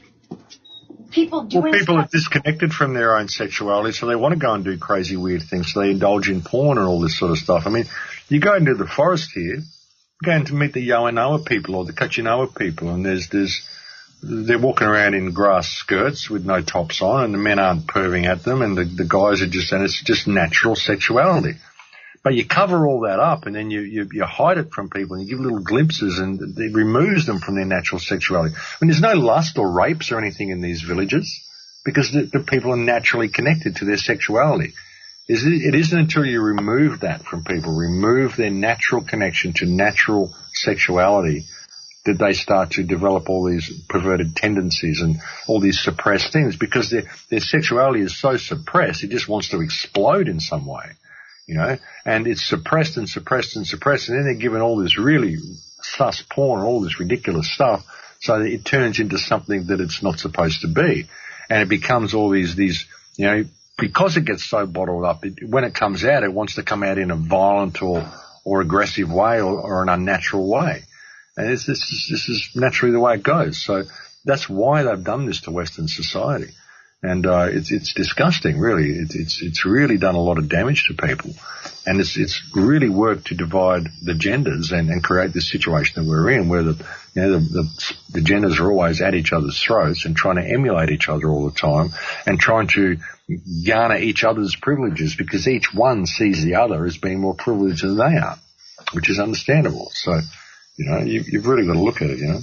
people doing people stuff. are disconnected from their own sexuality, so they want to go and do crazy weird things. So they indulge in porn and all this sort of stuff. I mean, you go into the forest here, going to meet the Yawanoa people or the Kachinoa people, and they're walking around in grass skirts with no tops on, and the men aren't perving at them, and the guys are just, and it's just natural sexuality. But you cover all that up, and then you hide it from people, and you give little glimpses, and it removes them from their natural sexuality. I mean, there's no lust or rapes or anything in these villages because the people are naturally connected to their sexuality. It isn't until you remove that from people, remove their natural connection to natural sexuality, that they start to develop all these perverted tendencies and all these suppressed things, because their sexuality is so suppressed, it just wants to explode in some way, you know, and it's suppressed and suppressed and suppressed, and then they're given all this really sus porn, all this ridiculous stuff, so that it turns into something that it's not supposed to be, and it becomes all these, you know, because it gets so bottled up, when it comes out, it wants to come out in a violent or aggressive way or an unnatural way. And this is naturally the way it goes. So that's why they've done this to Western society. And it's disgusting, really. It's really done a lot of damage to people. And it's really worked to divide the genders and create this situation that we're in, where the genders are always at each other's throats and trying to emulate each other all the time and trying to garner each other's privileges, because each one sees the other as being more privileged than they are, which is understandable. So, you know, you've really got to look at it, you know.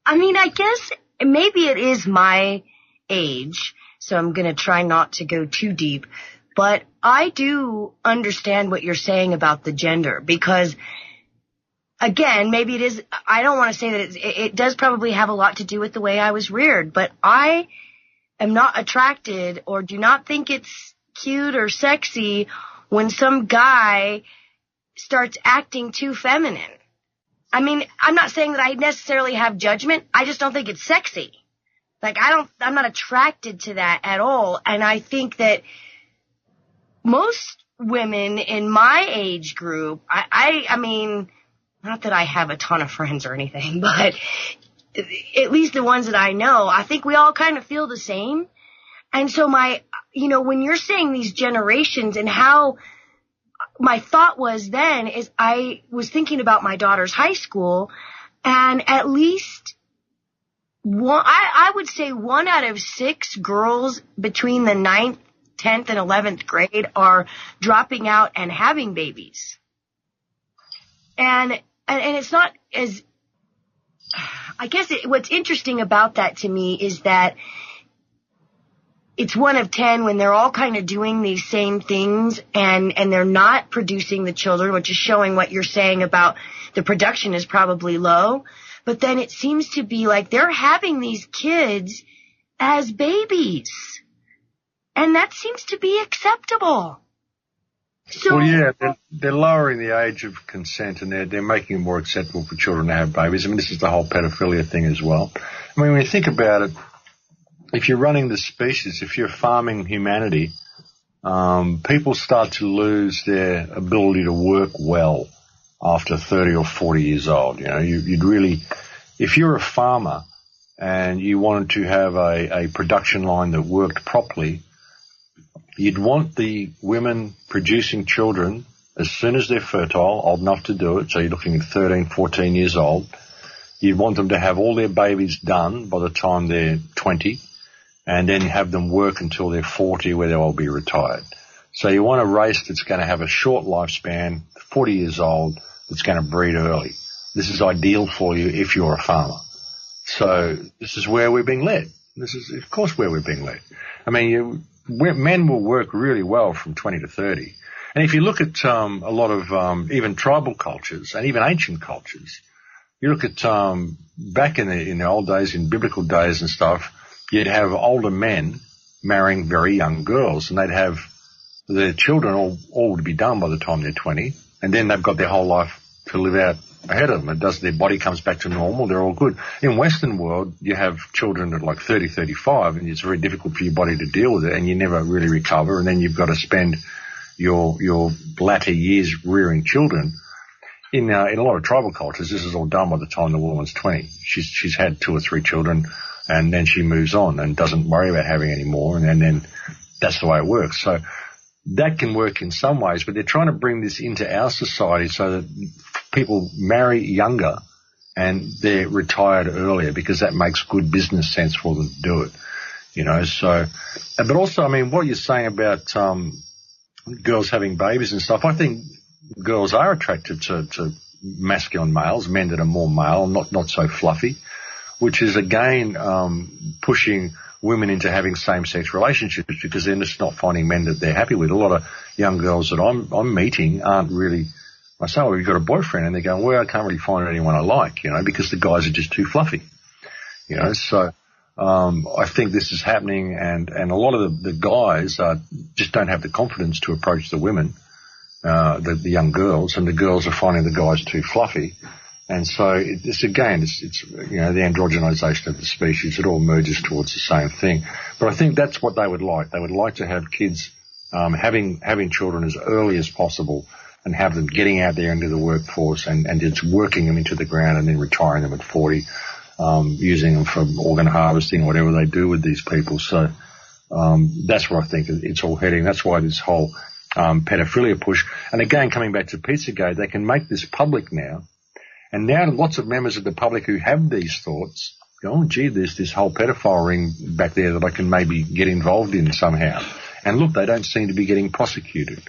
I mean, I guess maybe it is my age, so I'm going to try not to go too deep, but I do understand what you're saying about the gender, because again, maybe it is, I don't want to say that it does probably have a lot to do with the way I was reared, but I am not attracted or do not think it's cute or sexy when some guy starts acting too feminine. I mean, I'm not saying that I necessarily have judgment. I just don't think it's sexy. Like, I'm not attracted to that at all. And I think that most women in my age group, I mean, not that I have a ton of friends or anything, but at least the ones that I know, I think we all kind of feel the same. And so when you're saying these generations and how my thought was then is I was thinking about my daughter's high school, and at least I would say 1 out of 6 girls between the 9th, 10th, and 11th grade are dropping out and having babies. And it's not as, I guess what's interesting about that to me is that it's 1 of 10 when they're all kind of doing these same things and they're not producing the children, which is showing what you're saying about the production is probably low. But then it seems to be like they're having these kids as babies. And that seems to be acceptable. So, well, yeah, they're lowering the age of consent, and they're making it more acceptable for children to have babies. I mean, this is the whole pedophilia thing as well. I mean, when you think about it, if you're running the species, if you're farming humanity, people start to lose their ability to work well after 30 or 40 years old. You know, you'd really, if you're a farmer and you wanted to have a production line that worked properly, You'd want the women producing children as soon as they're fertile, old enough to do it, so you're looking at 13, 14 years old. You'd want them to have all their babies done by the time they're 20, and then have them work until they're 40, where they'll all be retired. So you want a race that's going to have a short lifespan, 40 years old, that's going to breed early. This is ideal for you if you're a farmer. So this is where we're being led. This is, of course, where we're being led. I mean, men will work really well from 20 to 30. And if you look at a lot of even tribal cultures and even ancient cultures, you look at back in the old days, in biblical days and stuff, you'd have older men marrying very young girls, and they'd have their children all would be done by the time they're 20, and then they've got their whole life to live out ahead of them. Their body comes back to normal, they're all good. In Western world, you have children at like 30, 35, and it's very difficult for your body to deal with it, and you never really recover, and then you've got to spend your latter years rearing children. In a lot of tribal cultures, this is all done by the time the woman's 20. She's had 2 or 3 children, and then she moves on and doesn't worry about having any more, and then that's the way it works. So that can work in some ways, but they're trying to bring this into our society so that people marry younger and they're retired earlier, because that makes good business sense for them to do it, you know. So, but also, I mean, what you're saying about girls having babies and stuff, I think girls are attracted to masculine males, men that are more male, not so fluffy, which is again pushing women into having same-sex relationships, because they're just not finding men that they're happy with. A lot of young girls that I'm meeting aren't really, I say, well, you've got a boyfriend, and they're going, well, I can't really find anyone I like, you know, because the guys are just too fluffy, you know. So I think this is happening, and a lot of the guys just don't have the confidence to approach the women, the young girls, and the girls are finding the guys too fluffy. And so it's again, it's you know, the androgenization of the species. It all merges towards the same thing. But I think that's what they would like. They would like to have kids having children as early as possible, and have them getting out there into the workforce and just working them into the ground, and then retiring them at 40, using them for organ harvesting, whatever they do with these people. So that's where I think it's all heading. That's why this whole pedophilia push. And again, coming back to Pizzagate, they can make this public now. And now lots of members of the public who have these thoughts go, oh, gee, there's this whole pedophile ring back there that I can maybe get involved in somehow. And look, they don't seem to be getting prosecuted.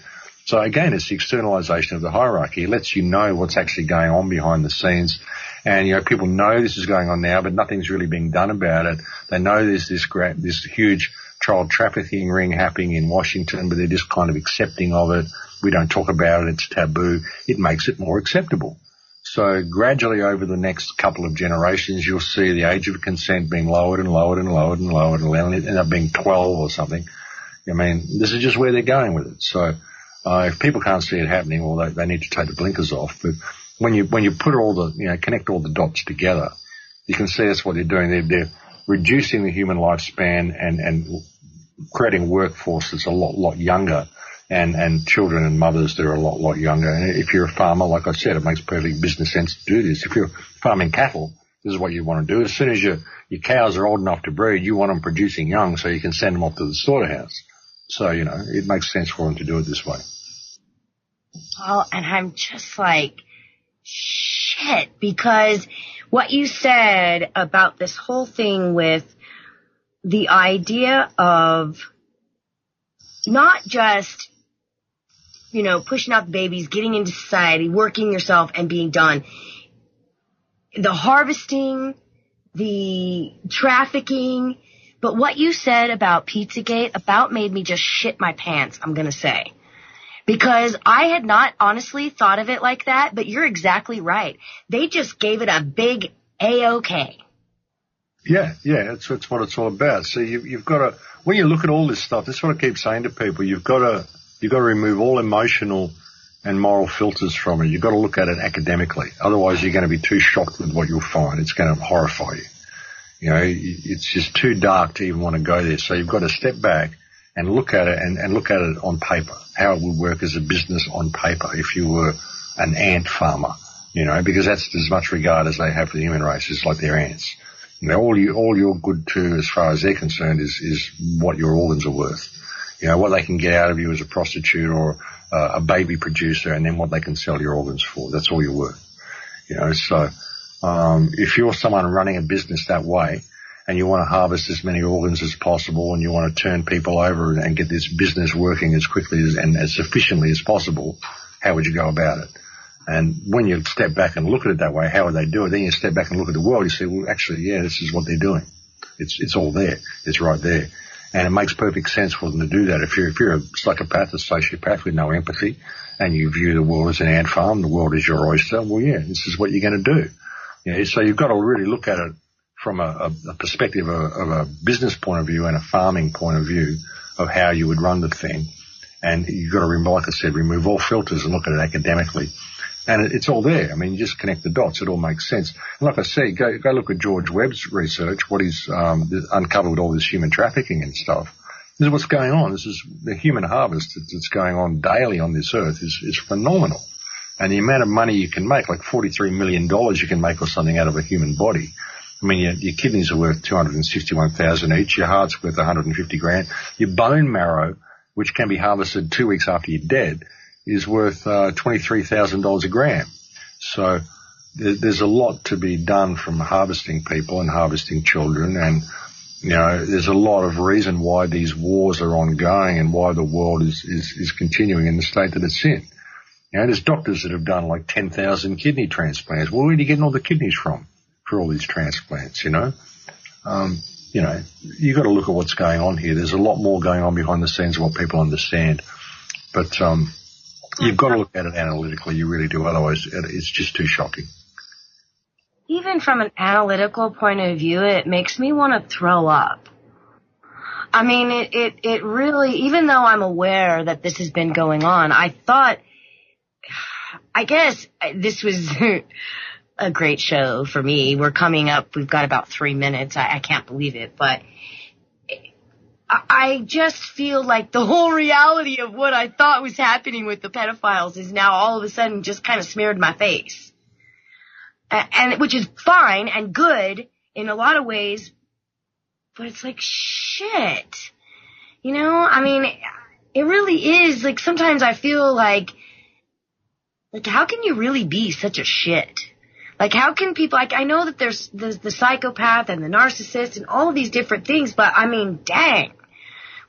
So again, it's the externalization of the hierarchy. It lets you know what's actually going on behind the scenes. And, you know, people know this is going on now, but nothing's really being done about it. They know there's this huge child trafficking ring happening in Washington, but they're just kind of accepting of it. We don't talk about it. It's taboo. It makes it more acceptable. So gradually over the next couple of generations, you'll see the age of consent being lowered and lowered and lowered and lowered, and it end up being 12 or something. I mean, this is just where they're going with it. So if people can't see it happening, well, they need to take the blinkers off. But when you put all the, you know, connect all the dots together, you can see that's what they're doing. They're reducing the human lifespan and creating a workforce that's a lot younger. And children and mothers that are a lot younger. And if you're a farmer, like I said, it makes perfect business sense to do this. If you're farming cattle, this is what you want to do. As soon as your cows are old enough to breed, you want them producing young so you can send them off to the slaughterhouse. So, you know, it makes sense for them to do it this way. Well, and I'm just like, shit, because what you said about this whole thing with the idea of not just, you know, pushing out the babies, getting into society, working yourself, and being done. The harvesting, the trafficking, but what you said about Pizzagate about made me just shit my pants, I'm going to say. Because I had not honestly thought of it like that, but you're exactly right. They just gave it a big A-OK. Yeah, that's what it's all about. So you've got to, when you look at all this stuff, that's what I keep saying to people, you've got to remove all emotional and moral filters from it. You've got to look at it academically. Otherwise, you're going to be too shocked with what you'll find. It's going to horrify you. You know, it's just too dark to even want to go there. So you've got to step back and look at it and look at it on paper, how it would work as a business on paper if you were an ant farmer, you know, because that's as much regard as they have for the human race. It's like they're ants. You know, all you're good to as far as they're concerned is what your organs are worth. You know, what they can get out of you as a prostitute or a baby producer, and then what they can sell your organs for. That's all you're worth. You know, so if you're someone running a business that way and you want to harvest as many organs as possible and you want to turn people over and get this business working as quickly and as efficiently as possible, how would you go about it? And when you step back and look at it that way, how would they do it? Then you step back and look at the world, you say, well, actually, yeah, this is what they're doing. It's all there. It's right there. And it makes perfect sense for them to do that. If you're a psychopath, a sociopath with no empathy, and you view the world as an ant farm, the world is your oyster, well, yeah, this is what you're going to do. You know, so you've got to really look at it from a perspective of a business point of view and a farming point of view of how you would run the thing. And you've got to, like I said, remove all filters and look at it academically. And it's all there. I mean, you just connect the dots. It all makes sense. And like I say, go look at George Webb's research, what he's uncovered with all this human trafficking and stuff. This is what's going on. This is the human harvest that's going on daily on this earth is phenomenal. And the amount of money you can make, like $43 million you can make or something out of a human body. I mean, your kidneys are worth $261,000 each. Your heart's worth $150,000. Your bone marrow, which can be harvested 2 weeks after you're dead, is worth $23,000 a gram. So there's a lot to be done from harvesting people and harvesting children. And, you know, there's a lot of reason why these wars are ongoing and why the world is continuing in the state that it's in. You know, there's doctors that have done like 10,000 kidney transplants. Well, where are you getting all the kidneys from for all these transplants, you know? You know, you've got to look at what's going on here. There's a lot more going on behind the scenes than what people understand. But you've got to look at it analytically. You really do. Otherwise, it's just too shocking. Even from an analytical point of view, it makes me want to throw up. I mean, it really, even though I'm aware that this has been going on, I guess this was a great show for me. We're coming up. We've got about 3 minutes. I can't believe it, but I just feel like the whole reality of what I thought was happening with the pedophiles is now all of a sudden just kind of smeared in my face. And which is fine and good in a lot of ways, but it's like shit. You know, I mean, it really is. Like sometimes I feel like how can you really be such a shit? Like how can people, like I know that there's the psychopath and the narcissist and all of these different things, but I mean, dang.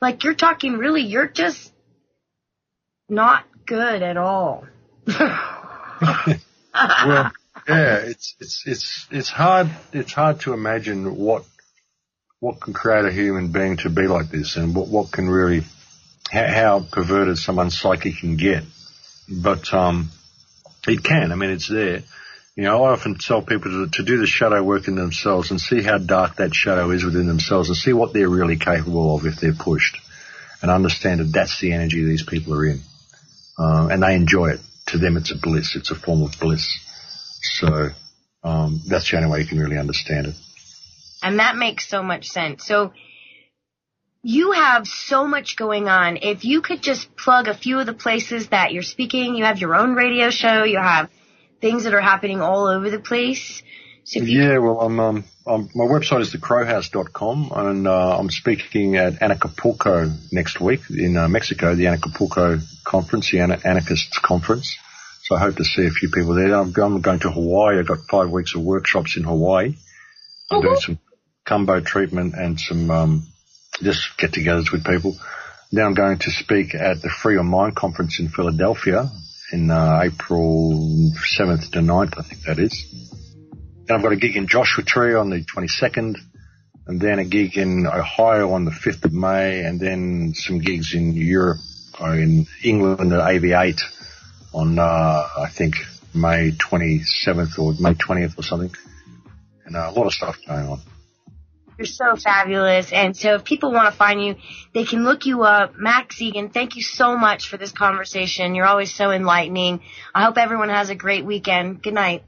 Like you're talking really, you're just not good at all. Well, yeah, it's hard to imagine what can create a human being to be like this and what can really, how perverted someone's psyche can get. But, it can. I mean, it's there. You know, I often tell people to do the shadow work in themselves and see how dark that shadow is within themselves and see what they're really capable of if they're pushed and understand that that's the energy these people are in. And they enjoy it. To them, it's a bliss. It's a form of bliss. So, that's the only way you can really understand it. And that makes so much sense. So you have so much going on. If you could just plug a few of the places that you're speaking, you have your own radio show, you have things that are happening all over the place. So well, my website is thecrowhouse.com, and I'm speaking at Acapulco next week in Mexico, the Acapulco conference, the Anarchists conference. So I hope to see a few people there. I'm going to Hawaii. I've got 5 weeks of workshops in Hawaii. I'm doing some combo treatment and some just get-togethers with people. Then I'm going to speak at the Free Your Mind conference in Philadelphia in April 7th to 9th, I think that is. Then I've got a gig in Joshua Tree on the 22nd, and then a gig in Ohio on the 5th of May, and then some gigs in Europe, or in England at AV8 on, I think, May 27th or May 20th or something. And a lot of stuff going on. You're so fabulous. And so if people want to find you, they can look you up. Max Igan, thank you so much for this conversation. You're always so enlightening. I hope everyone has a great weekend. Good night.